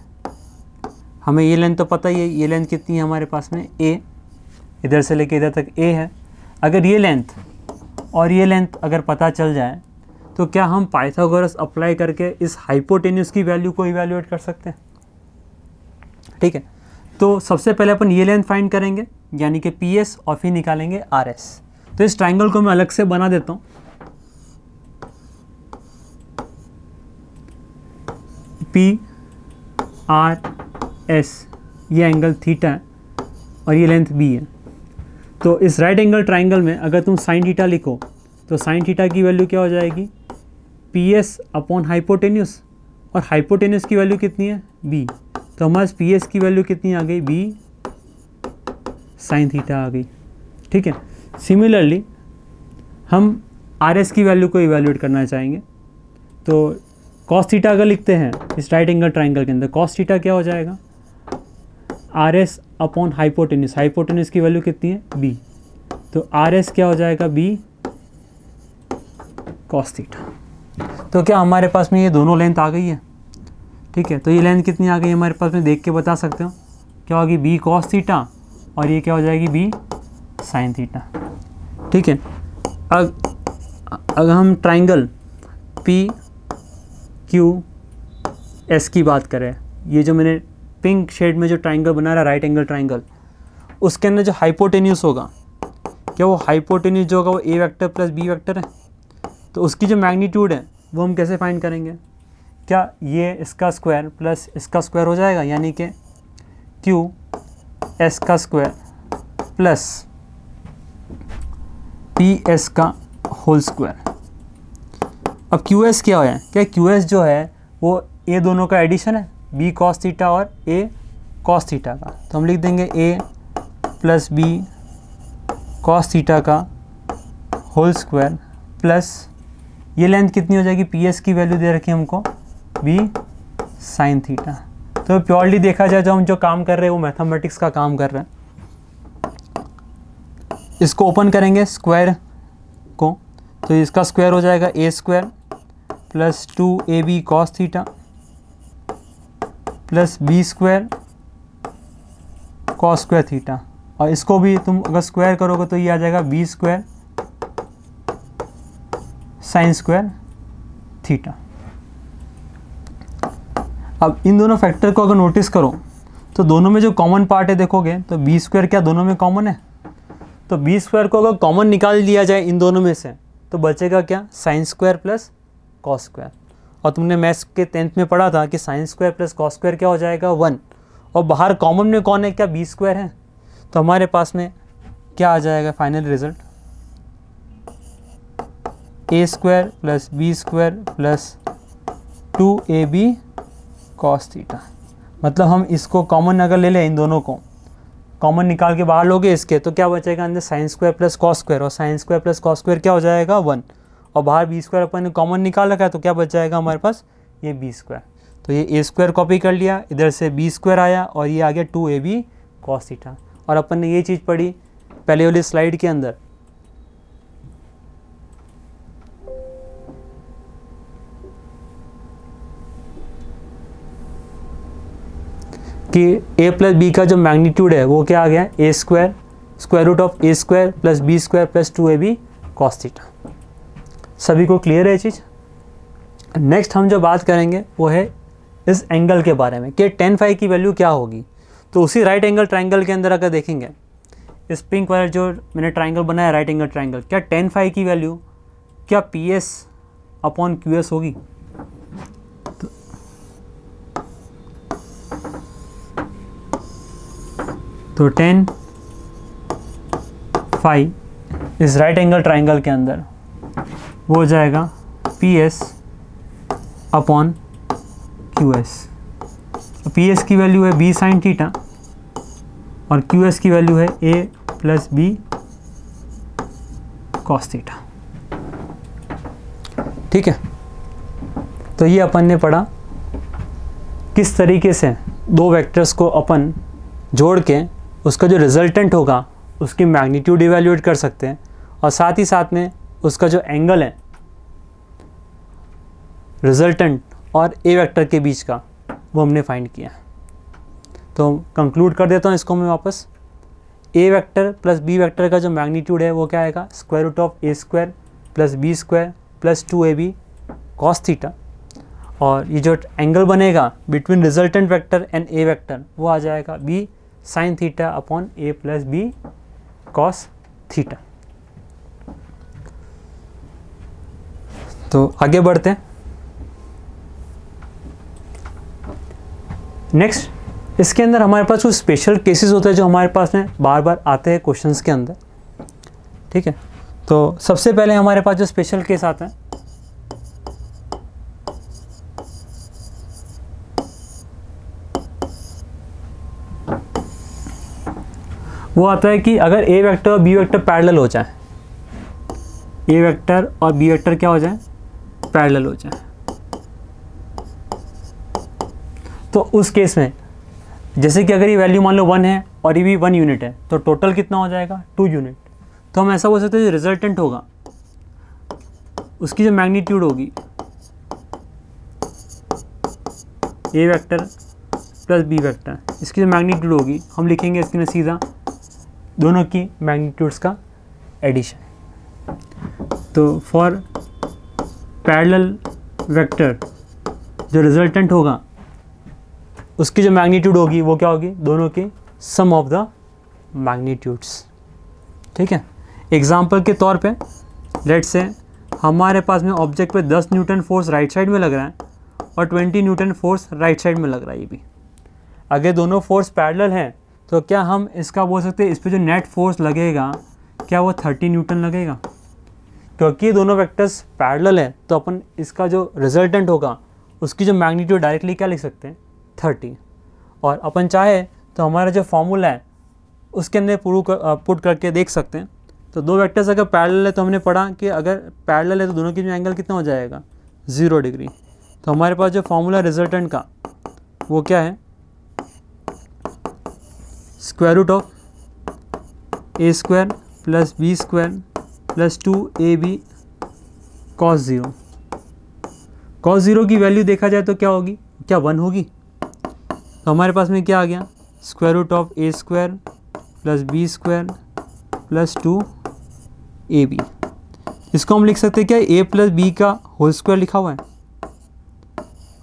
[SPEAKER 1] हमें ये लेंथ तो पता ही है, ये लेंथ कितनी है हमारे पास में, ए, इधर से लेके इधर तक ए है। अगर ये लेंथ और ये लेंथ अगर पता चल जाए, तो क्या हम पाइथागोरस अप्लाई करके इस हाइपोटेन्यूस की वैल्यू को इवैल्यूएट कर सकते हैं। ठीक है, तो सबसे पहले अपन ये लेंथ फाइंड करेंगे, यानी कि पी एस, और फिर निकालेंगे आर एस। तो इस ट्राइंगल को मैं अलग से बना देता हूँ। पी आर एस, ये एंगल थीटा है और ये लेंथ बी है। तो इस राइट एंगल ट्राइंगल में अगर तुम साइन थीटा लिखो, तो साइन थीटा की वैल्यू क्या हो जाएगी, पी एस अपॉन हाइपोटेन्यूस, और हाइपोटेन्यूस की वैल्यू कितनी है, बी। तो हमारे पी एस की वैल्यू कितनी आ गई, बी साइन थीटा आ गई। ठीक है, सिमिलरली हम आर एस की वैल्यू को इवैल्यूएट करना चाहेंगे। तो कॉस थीटा अगर लिखते हैं इस राइट एंगल ट्राइंगल के अंदर, कॉस थीटा क्या हो जाएगा, R S upon hypotenuse, hypotenuse की वैल्यू कितनी है, बी। तो आर एस क्या हो जाएगा, बी कॉस थीटा। तो क्या हमारे पास में ये दोनों लेंथ आ गई है। ठीक है, तो ये लेंथ कितनी आ गई हमारे पास में, देख के बता सकते हो, क्या होगी, बी कॉस थीटा, और ये क्या हो जाएगी, बी साइन थीटा। ठीक है, अगर हम ट्राइंगल पी क्यू एस की बात करें, ये जो मैंने पिंक शेड में जो ट्राइंगल बना रहा है, राइट एंगल ट्राइंगल, उसके अंदर जो हाइपोटेन्यूस होगा, क्या वो हाइपोटेन्यूज जो होगा वो ए वेक्टर प्लस बी वेक्टर है? तो उसकी जो मैग्नीट्यूड है वो हम कैसे फाइंड करेंगे? क्या ये इसका स्क्वायर प्लस इसका स्क्वायर हो जाएगा, यानी कि क्यू एस का स्क्वायर प्लस पी एस का होल स्क्वायर। अब क्यू एस क्या है? क्या क्यू एस जो है वो ए दोनों का एडिशन है, बी कॉस थीटा और ए कॉस थीटा का। तो हम लिख देंगे ए प्लस बी कॉस थीटा का होल स्क्वायर प्लस ये लेंथ कितनी हो जाएगी, पी एस की वैल्यू दे रखी है हमको बी साइन थीटा। तो प्योरली देखा जाए जो हम जो काम कर रहे हैं वो मैथमेटिक्स का काम कर रहे हैं। इसको ओपन करेंगे स्क्वायर को, तो इसका स्क्वायर हो जाएगा A square plus 2ab cos theta plus B square cos square theta, और इसको भी तुम अगर स्क्वायर करोगे तो ये आ जाएगा b square sine square theta. अब इन दोनों फैक्टर को अगर नोटिस करो तो दोनों में जो कॉमन पार्ट है देखोगे तो बी स्क्वायर क्या दोनों में कॉमन है? तो बी स्क्वायर को अगर कॉमन निकाल दिया जाए इन दोनों में से तो बचेगा क्या, sign square plus cos square. और तुमने मैथ्स के 10th में पढ़ा था कि sign square plus cos square क्या हो जाएगा 1, और बाहर कॉमन में कौन है, क्या बी स्क्वायर है। तो हमारे पास में क्या आ जाएगा final result, A square plus B square plus 2ab cos theta. मतलब हम इसको कॉमन अगर ले लें, इन दोनों को कॉमन निकाल के बाहर लोगे इसके, तो क्या बचेगा अंदर sine square plus cos square, और sine square plus cos square क्या हो जाएगा 1, और बाहर बी स्क्वायर अपन ने कॉमन निकाल रखा है तो क्या बच जाएगा हमारे पास ये बी स्क्वायर। तो ये ए स्क्वायर कॉपी कर लिया, इधर से बी स्क्वायर आया और ये आ गया 2ab कॉस थीटा। और अपन ने ये चीज़ पढ़ी पहले वाली स्लाइड के अंदर कि a प्लस बी का जो मैग्नीट्यूड है वो क्या आ गया, A square square root of A square plus B square plus 2ab cos theta. सभी को क्लियर है ये चीज़? नेक्स्ट हम जो बात करेंगे वो है इस एंगल के बारे में कि tan phi की वैल्यू क्या होगी। तो उसी राइट एंगल ट्राइंगल के अंदर अगर देखेंगे, इस पिंक वाला जो मैंने ट्राइंगल बनाया राइट एंगल ट्राइंगल, क्या tan phi की वैल्यू क्या P S upon Q S होगी? तो tan phi इस राइट एंगल ट्राइंगल के अंदर वो हो जाएगा P S upon Q S. P S की वैल्यू है बी साइन थीटा और क्यू एस की वैल्यू है ए प्लस बी कॉस थीटा। ठीक है, तो ये अपन ने पढ़ा किस तरीके से दो वेक्टर्स को अपन जोड़ के उसका जो रिजल्टेंट होगा उसकी मैग्नीट्यूड इवैल्यूएट कर सकते हैं, और साथ ही साथ में उसका जो एंगल है रिजल्टेंट और ए वेक्टर के बीच का वो हमने फाइंड किया। तो कंक्लूड कर देता हूँ इसको मैं वापस। A vector plus B vector का जो मैग्नीट्यूड है वो क्या आएगा, square root of A square plus B square plus 2ab cos theta, और ये जो एंगल बनेगा between resultant vector and a vector वो आ जाएगा b sine theta upon a plus b cos theta. तो आगे बढ़ते हैं। नेक्स्ट इसके अंदर हमारे पास कुछ स्पेशल केसेस होते हैं जो हमारे पास में बार बार आते हैं क्वेश्चंस के अंदर। ठीक है, तो सबसे पहले हमारे पास जो स्पेशल केस आता है वो आता है कि अगर ए वेक्टर और बी वेक्टर पैरेलल हो जाए, ए वेक्टर और बी वेक्टर क्या हो जाए, पैरेलल हो जाए, तो उस केस में जैसे कि अगर ये वैल्यू मान लो 1 है और ये भी 1 यूनिट है तो टोटल कितना हो जाएगा 2 यूनिट। तो हम ऐसा बोल सकते हैं जो रिजल्टेंट होगा उसकी जो मैग्नीट्यूड होगी ए वेक्टर प्लस बी वेक्टर, इसकी जो मैग्नीट्यूड होगी हम लिखेंगे इसके में सीधा दोनों की मैग्नीट्यूड्स का एडिशन। तो फॉर पैरेलल वेक्टर जो रिजल्टेंट होगा उसकी जो मैग्नीट्यूड होगी वो क्या होगी, दोनों की सम ऑफ द मैग्नीट्यूड्स। ठीक है, एग्जाम्पल के तौर पे लेट्स से हमारे पास में ऑब्जेक्ट पे 10 न्यूटन फोर्स राइट साइड में लग रहा है और 20 न्यूटन फोर्स राइट साइड में लग रहा है। ये भी अगर दोनों फोर्स पैरेलल हैं तो क्या हम इसका बोल सकते हैं इस पे जो नेट फोर्स लगेगा क्या वो 30 न्यूटन लगेगा? क्योंकि दोनों वेक्टर्स पैरेलल है तो अपन इसका जो रिजल्टेंट होगा उसकी जो मैग्नीट्यूड डायरेक्टली क्या लिख सकते हैं 30। और अपन चाहे तो हमारा जो फॉर्मूला है उसके अंदर पुट करके देख सकते हैं। तो दो वेक्टर्स अगर पैरेलल है तो हमने पढ़ा कि अगर पैरेलल है तो दोनों के बीच एंगल कितना हो जाएगा 0 डिग्री। तो हमारे पास जो फॉर्मूला रिजल्टेंट का वो क्या है square root of a square plus b square plus 2ab cos 0। cos 0 की वैल्यू देखा जाए तो क्या होगी, क्या 1 होगी। तो हमारे पास में क्या आ गया square root of a square plus b square plus 2ab। इसको हम लिख सकते हैं क्या a प्लस बी का होल स्क्वायर लिखा हुआ है,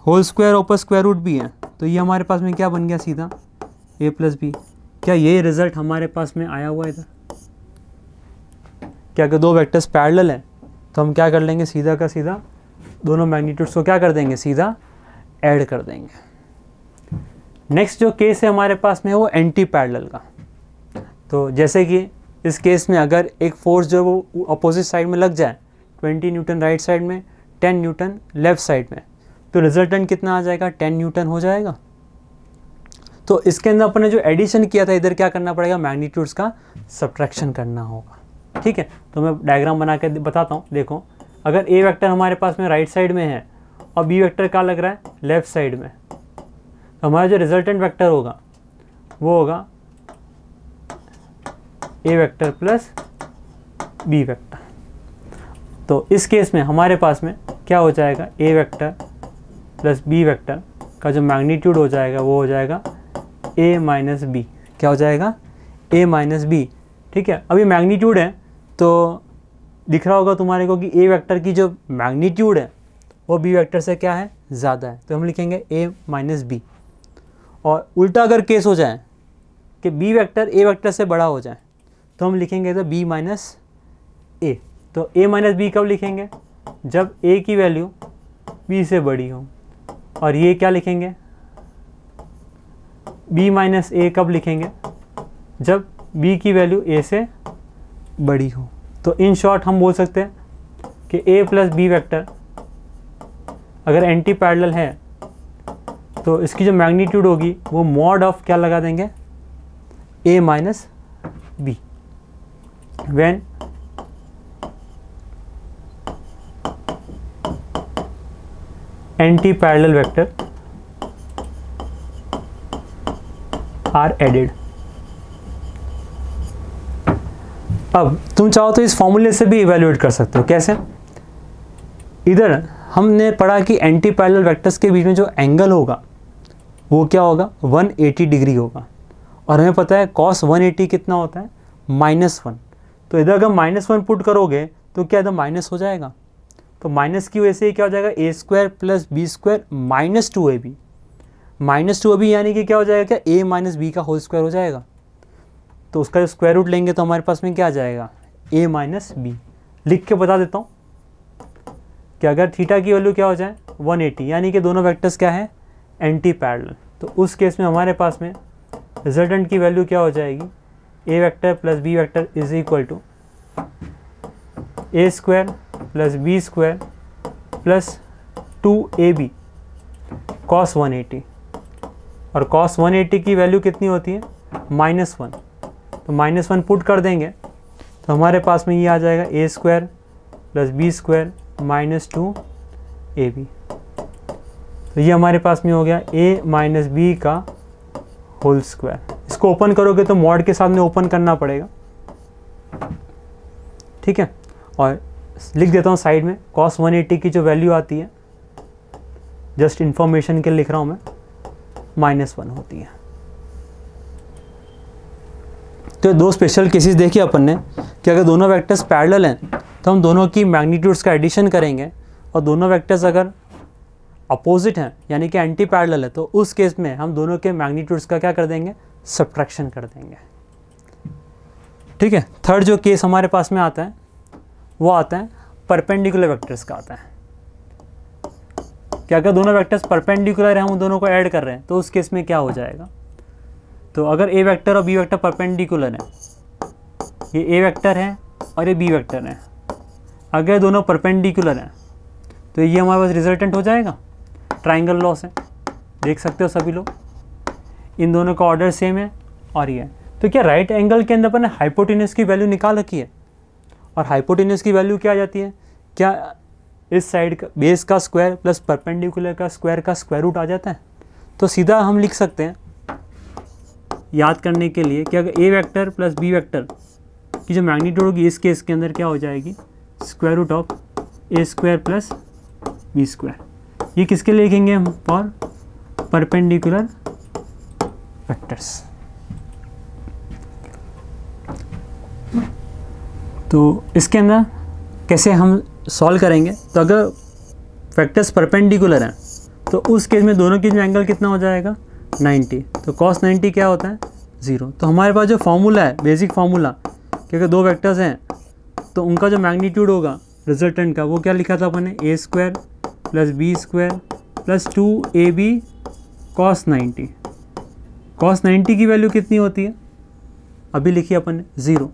[SPEAKER 1] होल स्क्वायर ऊपर स्क्वायर रूट भी है। तो ये हमारे पास में क्या बन गया सीधा a प्लस बी। क्या ये रिजल्ट हमारे पास में आया हुआ है इधर? क्या अगर दो वेक्टर्स पैरेलल हैं तो हम क्या कर लेंगे सीधा का सीधा दोनों मैग्नीट्यूड्स को क्या कर देंगे सीधा ऐड कर देंगे। नेक्स्ट जो केस है हमारे पास में वो एंटी पैरेलल का। तो जैसे कि इस केस में अगर एक फोर्स जो वो अपोजिट साइड में लग जाए 20 न्यूटन राइट साइड में 10 न्यूटन लेफ्ट साइड में तो रिजल्टेंट कितना आ जाएगा 10 न्यूटन हो जाएगा। तो इसके अंदर अपन ने जो एडिशन किया था इधर क्या करना पड़ेगा मैग्नीट्यूड्स का सब्ट्रैक्शन करना होगा। ठीक है, तो मैं डायग्राम बना के बताता हूँ। देखो अगर ए वेक्टर हमारे पास में राइट साइड में है और बी वेक्टर क्या लग रहा है लेफ्ट साइड में, तो हमारा जो रिजल्टेंट वेक्टर होगा वो होगा ए वेक्टर प्लस बी वेक्टर। तो इस केस में हमारे पास में क्या हो जाएगा ए वेक्टर प्लस बी वेक्टर का जो मैग्नीट्यूड हो जाएगा वो हो जाएगा a माइनस बी। क्या हो जाएगा a माइनस बी। ठीक है, अभी मैग्नीट्यूड है तो दिख रहा होगा तुम्हारे को कि a वेक्टर की जो मैग्नीट्यूड है वो b वेक्टर से क्या है ज़्यादा है, तो हम लिखेंगे a माइनस बी। और उल्टा अगर केस हो जाए कि b वेक्टर a वेक्टर से बड़ा हो जाए तो हम लिखेंगे तो b माइनस a। तो a माइनस बी कब लिखेंगे जब a की वैल्यू b से बड़ी हो, और ये क्या लिखेंगे b माइनस ए कब लिखेंगे जब b की वैल्यू a से बड़ी हो। तो इन शॉर्ट हम बोल सकते हैं कि a प्लस बी वेक्टर अगर एंटी पैरेलल है तो इसकी जो मैग्नीट्यूड होगी वो मॉड ऑफ क्या लगा देंगे a minus b. When anti parallel vector are added. अब तुम चाहो तो इस फॉर्मूले से भी इवैल्यूएट कर सकते हो। कैसे? इधर हमने पढ़ा कि एंटी पैरेलल वेक्टर्स के बीच में जो एंगल होगा वो क्या होगा 180 डिग्री होगा, और हमें पता है cos 180 कितना होता है -1। तो इधर अगर -1 पुट करोगे तो क्या इधर माइनस हो जाएगा, तो माइनस की वजह से क्या हो जाएगा a square plus B square minus 2ab। Minus 2ab यानी कि क्या हो जाएगा क्या a माइनस बी का होल स्क्वायर हो जाएगा। तो उसका जो स्क्वायर रूट लेंगे तो हमारे पास में क्या आ जाएगा a माइनस बी। लिख के बता देता हूँ कि अगर थीटा की वैल्यू क्या हो जाए 180 यानी कि दोनों वेक्टर्स क्या है एंटी पैरेलल, तो उस केस में हमारे पास में रिजल्टेंट की वैल्यू क्या हो जाएगी a vector plus B vector is equal to a square plus B square plus 2ab cos 180। और cos 180 की वैल्यू कितनी होती है -1, तो -1 पुट कर देंगे तो हमारे पास में ये आ जाएगा a square plus B square minus 2ab। तो ये हमारे पास में हो गया a माइनस बी का होल स्क्वायर। इसको ओपन करोगे तो मॉड के साथ में ओपन करना पड़ेगा। ठीक है, और लिख देता हूँ साइड में cos 180 की जो वैल्यू आती है जस्ट इंफॉर्मेशन के लिए लिख रहा हूँ मैं -1 होती है। तो दो स्पेशल केसेस देखिए अपन ने कि अगर दोनों वेक्टर्स पैरेलल हैं तो हम दोनों की मैग्नीट्यूड्स का एडिशन करेंगे, और दोनों वेक्टर्स अगर अपोजिट हैं यानी कि एंटी पैरेलल है तो उस केस में हम दोनों के मैग्नीट्यूड्स का क्या कर देंगे सब्ट्रैक्शन कर देंगे। ठीक है। थर्ड जो केस हमारे पास में आता है वो आता है परपेंडिकुलर वेक्टर्स का आता है। क्या अगर दोनों वेक्टर्स परपेंडिकुलर है, हम दोनों को ऐड कर रहे हैं, तो उस केस में क्या हो जाएगा? तो अगर ए वेक्टर और बी वेक्टर परपेंडिकुलर है, ये ए वेक्टर है और ये बी वेक्टर है, अगर दोनों परपेंडिकुलर हैं तो ये हमारे पास रिजल्टेंट हो जाएगा। ट्राइंगल लॉ से देख सकते हो सभी लोग, इन दोनों का ऑर्डर सेम है और ये है। तो क्या राइट एंगल के अंदर अपन ने हाइपोटेन्यूज की वैल्यू निकाल रखी है, और हाइपोटेन्यूज की वैल्यू क्या आ जाती है? क्या इस साइड का बेस का स्क्वायर प्लस परपेंडिकुलर का स्क्वायर रूट आ जाता है। तो सीधा हम लिख सकते हैं याद करने के लिए कि अगर ए वेक्टर प्लस बी वेक्टर की जो मैग्नीट्यूड होगी इस केस के अंदर क्या हो जाएगी? Square root of A square plus B square. ये किसके लिए लिखेंगे हम? For perpendicular vectors. तो इसके अंदर कैसे हम सॉल्व करेंगे? तो अगर वेक्टर्स परपेंडिकुलर हैं तो उस केस में दोनों के एंगल कितना हो जाएगा? 90। तो cos 90 क्या होता है? 0। तो हमारे पास जो फॉर्मूला है, बेसिक फार्मूला, कि अगर दो वेक्टर्स हैं तो उनका जो मैग्नीट्यूड होगा रिजल्टेंट का, वो क्या लिखा था अपन ने? A square plus B square plus 2ab cos 90। cos 90 की वैल्यू कितनी होती है? अभी लिखी अपन ने 0।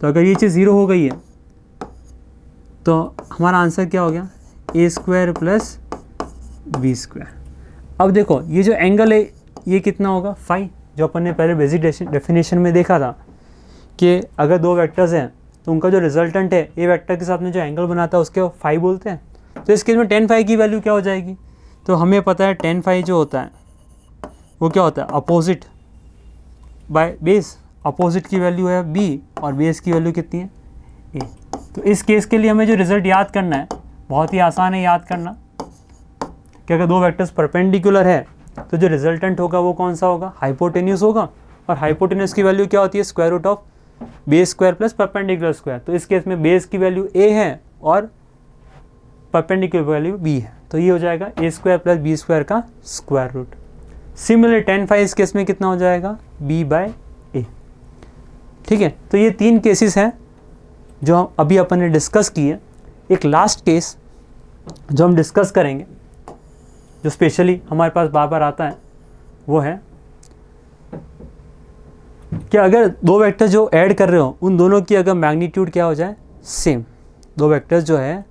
[SPEAKER 1] तो अगर ये चीज़ 0 हो गई है तो हमारा आंसर क्या हो गया? A square plus B square. अब देखो ये जो एंगल है ये कितना होगा? फाई, जो अपन ने पहले बेसिक डेफिनेशन में देखा था कि अगर दो वेक्टर्स हैं तो उनका जो रिजल्टेंट है ए वेक्टर के साथ में जो एंगल बनाता है उसके फाई बोलते हैं। तो इस केस में tan फाई की वैल्यू क्या हो जाएगी? तो हमें पता है tan फाई जो होता है वो क्या होता है? Opposite by base. अपोजिट की वैल्यू है b और बेस की वैल्यू कितनी है? a। तो इस केस के लिए हमें जो रिजल्ट याद करना है बहुत ही आसान है याद करना कि अगर दो वेक्टर्स परपेंडिकुलर है तो जो रिजल्टेंट होगा वो कौन सा होगा? हाइपोटेन्यूज होगा। और हाइपोटेन्यूज की वैल्यू क्या होती है? Square root of base square plus perpendicular square. तो इस केस में बेस की वैल्यू a है और परपेंडिकुलर वैल्यू b है, तो ये हो जाएगा a square plus B square का square root. Similar tan phi इस केस में कितना हो जाएगा? b by a। ठीक है। तो ये तीन केसेस हैं जो अभी अपन ने डिस्कस किए। एक लास्ट केस जो हम डिस्कस करेंगे, जो स्पेशली हमारे पास बार बार आता है, वो है कि अगर दो वेक्टर जो ऐड कर रहे हो उन दोनों की अगर मैग्नीट्यूड क्या हो जाए? सेम। दो वेक्टर्स जो है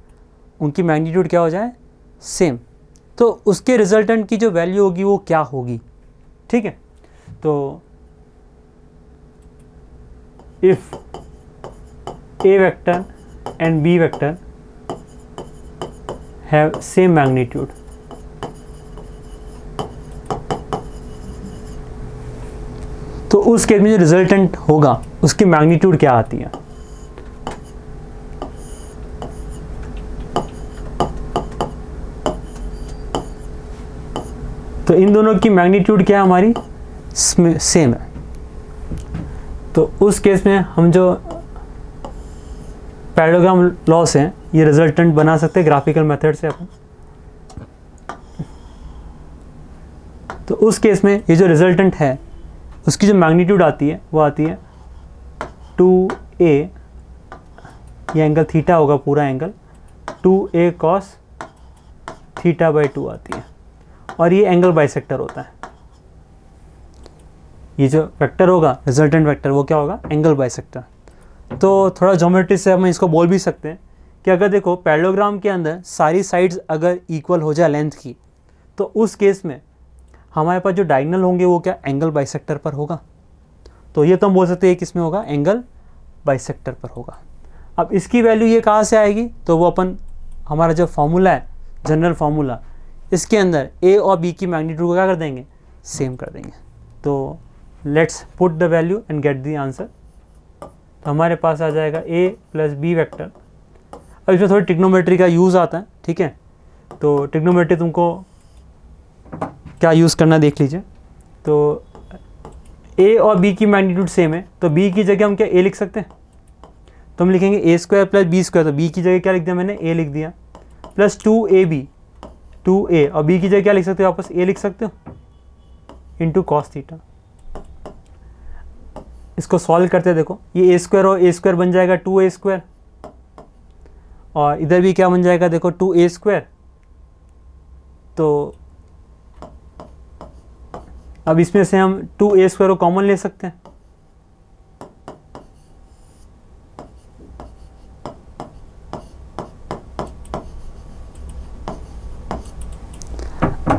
[SPEAKER 1] उनकी मैग्नीट्यूड क्या हो जाए? सेम। तो उसके रिजल्टेंट की जो वैल्यू होगी वो क्या होगी? ठीक है। तो if a vector and b vector have same magnitude, तो उस केस में जो रिजल्टेंट होगा उसकी मैग्नीट्यूड क्या आती है? तो इन दोनों की मैग्नीट्यूड क्या है? हमारी सेम है। तो उस केस में हम जो पैरेललोग्राम लॉ से ये रिजल्टेंट बना सकते हैं ग्राफिकल मेथड से अपन। तो उस केस में ये जो रिजल्टेंट है उसकी जो मैग्नीट्यूड आती है वो आती है 2a, ये एंगल थीटा होगा पूरा angle, 2a cos theta by 2 आती है, और ये एंगल बाइसेक्टर होता है। ये जो वेक्टर होगा रिजल्टेंट वेक्टर वो क्या होगा? Angle bisector. तो थोड़ा ज्योमेट्री से हम इसको बोल भी सकते हैं कि अगर देखो पैरेललोग्राम के अंदर सारी साइड्स अगर इक्वल हो जाए लेंथ की, तो उस केस में हमारे पास जो डायगोनल होंगे वो क्या? एंगल बाइसेक्टर पर होगा। तो ये तो हम बोल सकते हैं किस में होगा? एंगल बाइसेक्टर पर होगा। अब इसकी वैल्यू ये कहाँ से आएगी? तो वो अपन हमारा जो फॉर्मूला है जनरल फार्मूला, इसके अंदर a और b की मैग्नीट्यूड को क्या कर देंगे? सेम कर देंगे। तो let's put the value and get the answer. तो हमारे पास आ जाएगा a प्लस बी वैक्टर। अब इसमें थोड़ी ट्रिग्नोमेट्री का यूज़ आता है, ठीक है। तो ट्रिग्नोमेट्री तुमको क्या यूज़ करना देख लीजिए। तो a और b की मैग्नीट्यूड सेम है, तो b की जगह हम क्या a लिख सकते हैं? तो हम लिखेंगे a square plus B square. तो b की जगह क्या लिख दिया मैंने? a लिख दिया, प्लस 2ab, 2a, और b की जगह क्या लिख सकते हो? वापस a लिख सकते हो, इंटू कॉस थीटा। इसको सॉल्व करते देखो, ये ए स्क्वायर और ए स्क्वायर बन जाएगा 2a स्क्वायर, और इधर भी क्या बन जाएगा देखो 2a स्क्वायर। तो अब इसमें से हम 2a स्क्वायर को कॉमन ले सकते हैं।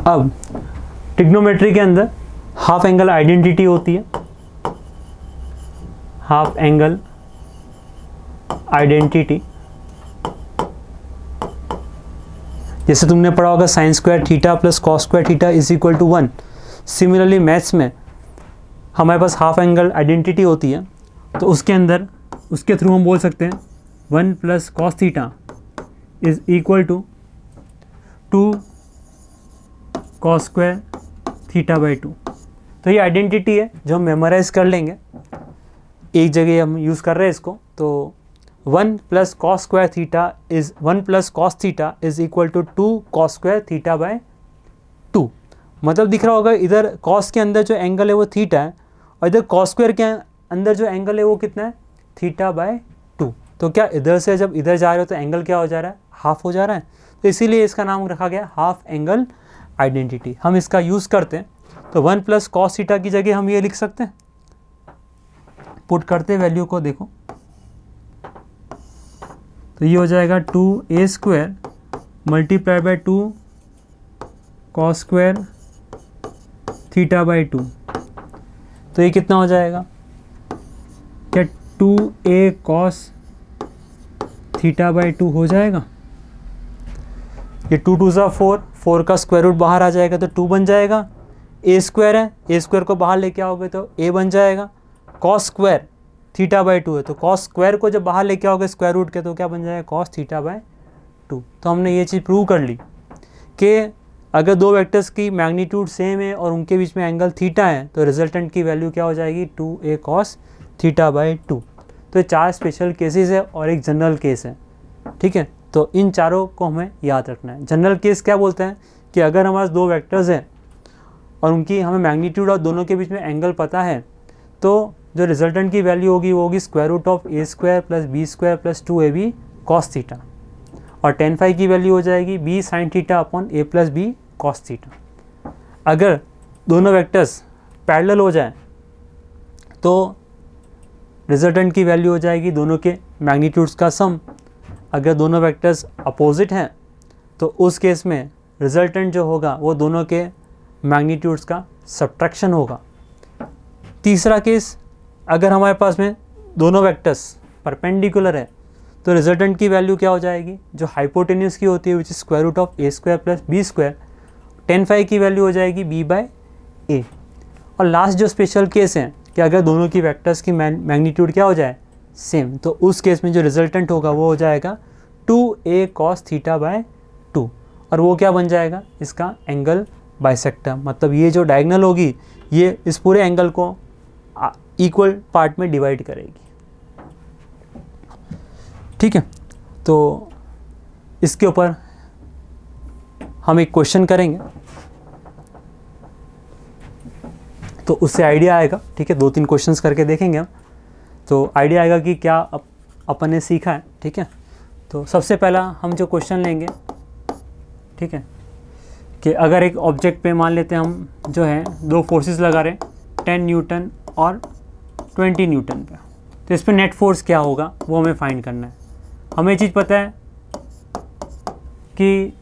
[SPEAKER 1] अब ट्रिग्नोमेट्री के अंदर हाफ एंगल आइडेंटिटी होती है, हाफ एंगल आइडेंटिटी, जैसे तुमने पढ़ा होगा sine square theta plus cos square theta is equal to 1। Similarly maths में हमारे पास हाफ एंगल आइडेंटिटी होती है, तो उसके अंदर उसके थ्रू हम बोल सकते हैं 1 plus cos theta is equal to 2 cos square theta by 2। तो ये आइडेंटिटी है जो हम मेमोराइज कर लेंगे, एक जगह हम यूज़ कर रहे हैं इसको। तो 1 plus cos square theta is 1 plus cos theta is equal to 2 cos square theta by 2। मतलब दिख रहा होगा इधर कॉस के अंदर जो एंगल है वो थीटा है, और इधर कॉस स्क्वायर के अंदर जो एंगल है वो कितना है, थीटा बाय 2। तो क्या इधर से जब इधर जा रहे हो तो एंगल क्या हो जा रहा है, हाफ हो जा रहा है। तो इसीलिए इसका नाम रखा गया हाफ एंगल आइडेंटिटी। हम इसका यूज़ करते हैं, तो 1 प्लस कॉस थीटा की जगह हम ये लिख सकते हैं, पुट करते वैल्यू को देखो, तो ये हो जाएगा 2a square multiply by 2 cos square theta by 2। तो ये कितना हो जाएगा, क्या 2a कॉस थीटा बाई 2 हो जाएगा। ये 2 2 सा 4, 4 का स्क्वायर रूट बाहर आ जाएगा तो 2 बन जाएगा। a स्क्वायर है, a स्क्वायर को बाहर लेके आओगे तो a बन जाएगा। कॉस स्क्वायर थीटा बाई 2 है, तो कॉस स्क्वायर को जब बाहर लेके आओगे स्क्वायर रूट के तो क्या बन जाएगा, कॉस थीटा बाई 2। तो हमने ये चीज़ प्रूव कर ली कि अगर दो वेक्टर्स की मैग्नीट्यूड सेम है और उनके बीच में एंगल थीटा है तो रिजल्टेंट की वैल्यू क्या हो जाएगी, 2a कॉस थीटा बाई 2। तो ये 4 स्पेशल केसेस है और एक जनरल केस है, ठीक है। तो इन चारों को हमें याद रखना है। जनरल केस क्या बोलते हैं कि अगर हमारे दो वेक्टर्स हैं और उनकी हमें मैग्नीट्यूड और दोनों के बीच में एंगल पता है, तो जो रिजल्टेंट की वैल्यू होगी वो होगी square root of a square plus b square plus 2ab cos theta, और tan फाई की वैल्यू हो जाएगी b sine theta upon a plus b cos theta. अगर दोनों वेक्टर्स पैरेलल हो जाए तो रिजल्टेंट की वैल्यू हो जाएगी दोनों के मैग्नीट्यूड्स का सम। अगर दोनों वेक्टर्स अपोजिट हैं तो उस केस में रिजल्टेंट जो होगा वो दोनों के मैग्नीट्यूड्स का सब्ट्रैक्शन होगा। तीसरा केस, अगर हमारे पास में दोनों वेक्टर्स परपेंडिकुलर है तो रिजल्टेंट की वैल्यू क्या हो जाएगी, जो हाइपोटेन्यूस की होती है which is square root of a square plus b square, tan phi की वैल्यू हो जाएगी b बाई a। और लास्ट जो स्पेशल केस है कि अगर दोनों की वेक्टर्स की मैग्नीट्यूड क्या हो जाए, सेम, तो उस केस में जो रिजल्टेंट होगा वो हो जाएगा 2a कॉस थीटा बाय 2, और वो क्या बन जाएगा, इसका एंगल बाइसेक्टर। मतलब ये जो डायगोनल होगी ये इस पूरे एंगल को इक्वल पार्ट में डिवाइड करेगी, ठीक है। तो इसके ऊपर हम एक क्वेश्चन करेंगे तो उससे आइडिया आएगा, ठीक है। 2-3 क्वेश्चंस करके देखेंगे हम, तो आइडिया आएगा कि क्या अपन ने सीखा है, ठीक है। तो सबसे पहला हम जो क्वेश्चन लेंगे, ठीक है, कि अगर एक ऑब्जेक्ट पे मान लेते हैं हम जो है 2 फोर्सेस लगा रहे हैं 10 न्यूटन और 20 न्यूटन पे, तो इस पर नेट फोर्स क्या होगा वो हमें फाइंड करना है। हमें चीज़ पता है कि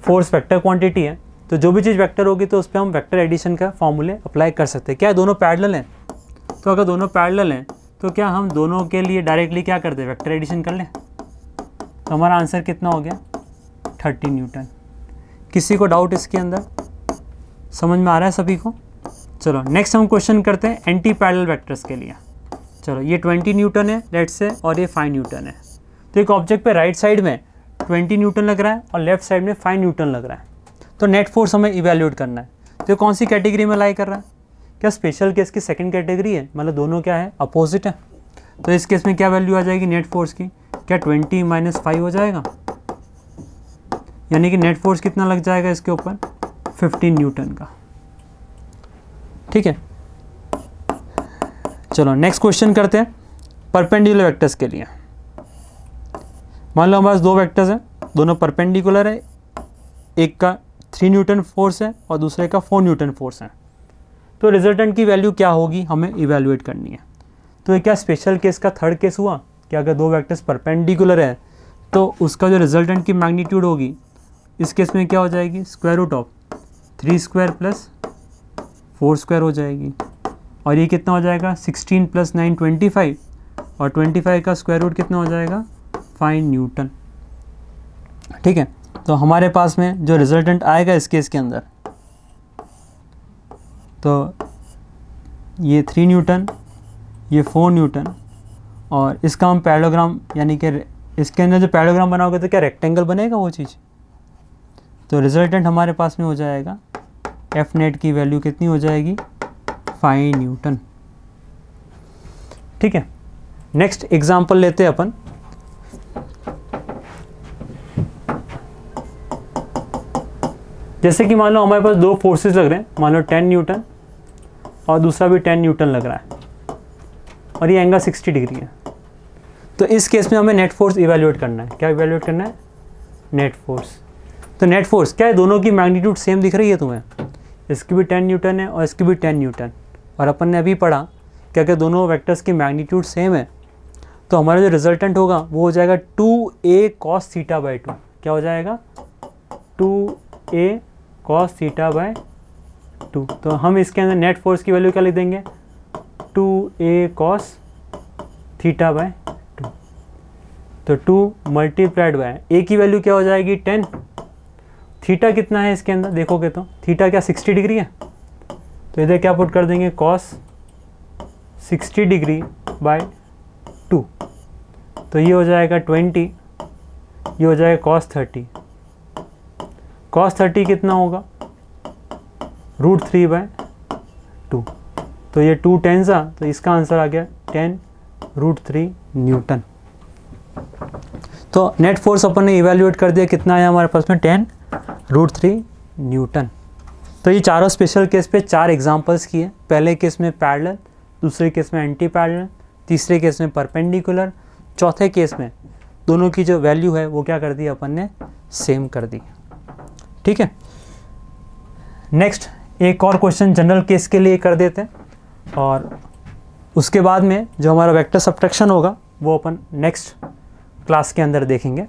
[SPEAKER 1] फोर्स वेक्टर क्वांटिटी है, तो जो भी चीज़ वेक्टर होगी तो उस पर हम वेक्टर एडिशन का फॉर्मूले अप्लाई कर सकते हैं। क्या दोनों पैरेलल हैं, तो अगर दोनों पैरेलल हैं तो क्या हम दोनों के लिए डायरेक्टली क्या करते हैं, वेक्टर एडिशन कर लें। तो हमारा आंसर कितना हो गया, 30 न्यूटन। किसी को डाउट इसके अंदर, समझ में आ रहा है सभी को। चलो नेक्स्ट हम क्वेश्चन करते हैं एंटी पैरेलल वेक्टर्स के लिए। चलो ये 20 न्यूटन है लेट्स से, और ये 5 न्यूटन है। तो एक ऑब्जेक्ट पे राइट साइड में 20 न्यूटन लग रहा है और लेफ्ट साइड में 5 न्यूटन लग रहा है, तो नेट फोर्स हमें इवैल्यूएट करना है। तो कौन सी कैटेगरी में लाई कर रहा है, क्या स्पेशल केस की सेकंड कैटेगरी है, मतलब दोनों क्या है, अपोजिट है। तो इस केस में क्या वैल्यू आ जाएगी नेट फोर्स की, क्या 20 माइनस 5 हो जाएगा, यानी कि नेट फोर्स कितना लग जाएगा इसके ऊपर, 15 न्यूटन का, ठीक है। चलो नेक्स्ट क्वेश्चन करते हैं परपेंडिकुलर वेक्टर्स के लिए। मान लो हमारे पास दो वेक्टर्स हैं, दोनों परपेंडिकुलर है, एक का 3 न्यूटन फोर्स है और दूसरे का 4 न्यूटन फोर्स है। तो रिजल्टेंट की वैल्यू क्या होगी हमें इवेल्युएट करनी है। तो ये क्या स्पेशल केस का थर्ड केस हुआ कि अगर दो वेक्टर्स परपेंडिकुलर है तो उसका जो रिजल्टेंट की मैग्नीट्यूड होगी इस केस में क्या हो जाएगी, square root of 3 square plus 4 square हो जाएगी। और ये कितना हो जाएगा, 16 + 9 25, और 25 का स्क्वायर रूट कितना हो जाएगा, 5 न्यूटन। ठीक है, तो हमारे पास में जो रिजल्टेंट आएगा इस केस के अंदर, तो ये 3 न्यूटन, ये 4 न्यूटन, और इसका हम पैरेललोग्राम यानी कि इसके अंदर जो पैरेललोग्राम बनाओगे तो क्या रेक्टेंगल बनेगा वो चीज़। तो रिजल्टेंट हमारे पास में हो जाएगा, एफ नेट की वैल्यू कितनी हो जाएगी, 5 न्यूटन। ठीक है, नेक्स्ट एग्जांपल लेते हैं अपन। जैसे कि मान लो हमारे पास दो फोर्सेस लग रहे हैं, मान लो 10 न्यूटन और दूसरा भी 10 न्यूटन लग रहा है और ये एंगल 60 डिग्री है। तो इस केस में हमें नेट फोर्स इवैल्यूएट करना है। क्या इवैल्यूएट करना है, नेट फोर्स। तो नेट फोर्स क्या है, दोनों की मैग्नीट्यूड सेम दिख रही है तुम्हें, इसकी भी 10 न्यूटन है और इसकी भी 10 न्यूटन। और अपन ने अभी पढ़ा कि अगर दोनों वेक्टर्स की मैग्नीट्यूड सेम है तो हमारा जो रिजल्टेंट होगा वो हो जाएगा 2a cos θ/2। क्या हो जाएगा, 2a cos θ/2। तो हम इसके अंदर नेट फोर्स की वैल्यू क्या लिख देंगे, 2a cos θ/2। तो 2 × a की वैल्यू क्या हो जाएगी, 10। थीटा कितना है इसके अंदर देखोगे तो थीटा क्या 60 डिग्री है, तो इधर क्या पुट कर देंगे, cos 60 डिग्री बाय 2। तो ये हो जाएगा 20, ये हो जाएगा cos 30। cos 30 कितना होगा, √3/2। तो ये 2 10s, तो इसका आंसर आ गया 10√3 न्यूटन। तो नेट फोर्स अपन ने इवैल्यूएट कर दिया, कितना है हमारे पास में, 10√3 न्यूटन। तो ये चारों स्पेशल केस पे 4 एग्जांपल्स किए। पहले केस में पैरेलल, दूसरे केस में एंटी पैरेलल, तीसरे केस में परपेंडिकुलर, चौथे केस में दोनों की जो वैल्यू है वो क्या कर दी अपन ने, सेम कर दी। ठीक है, नेक्स्ट एक और क्वेश्चन जनरल केस के लिए कर देते हैं और उसके बाद में जो हमारा वेक्टर सब्ट्रैक्शन होगा वो अपन नेक्स्ट क्लास के अंदर देखेंगे।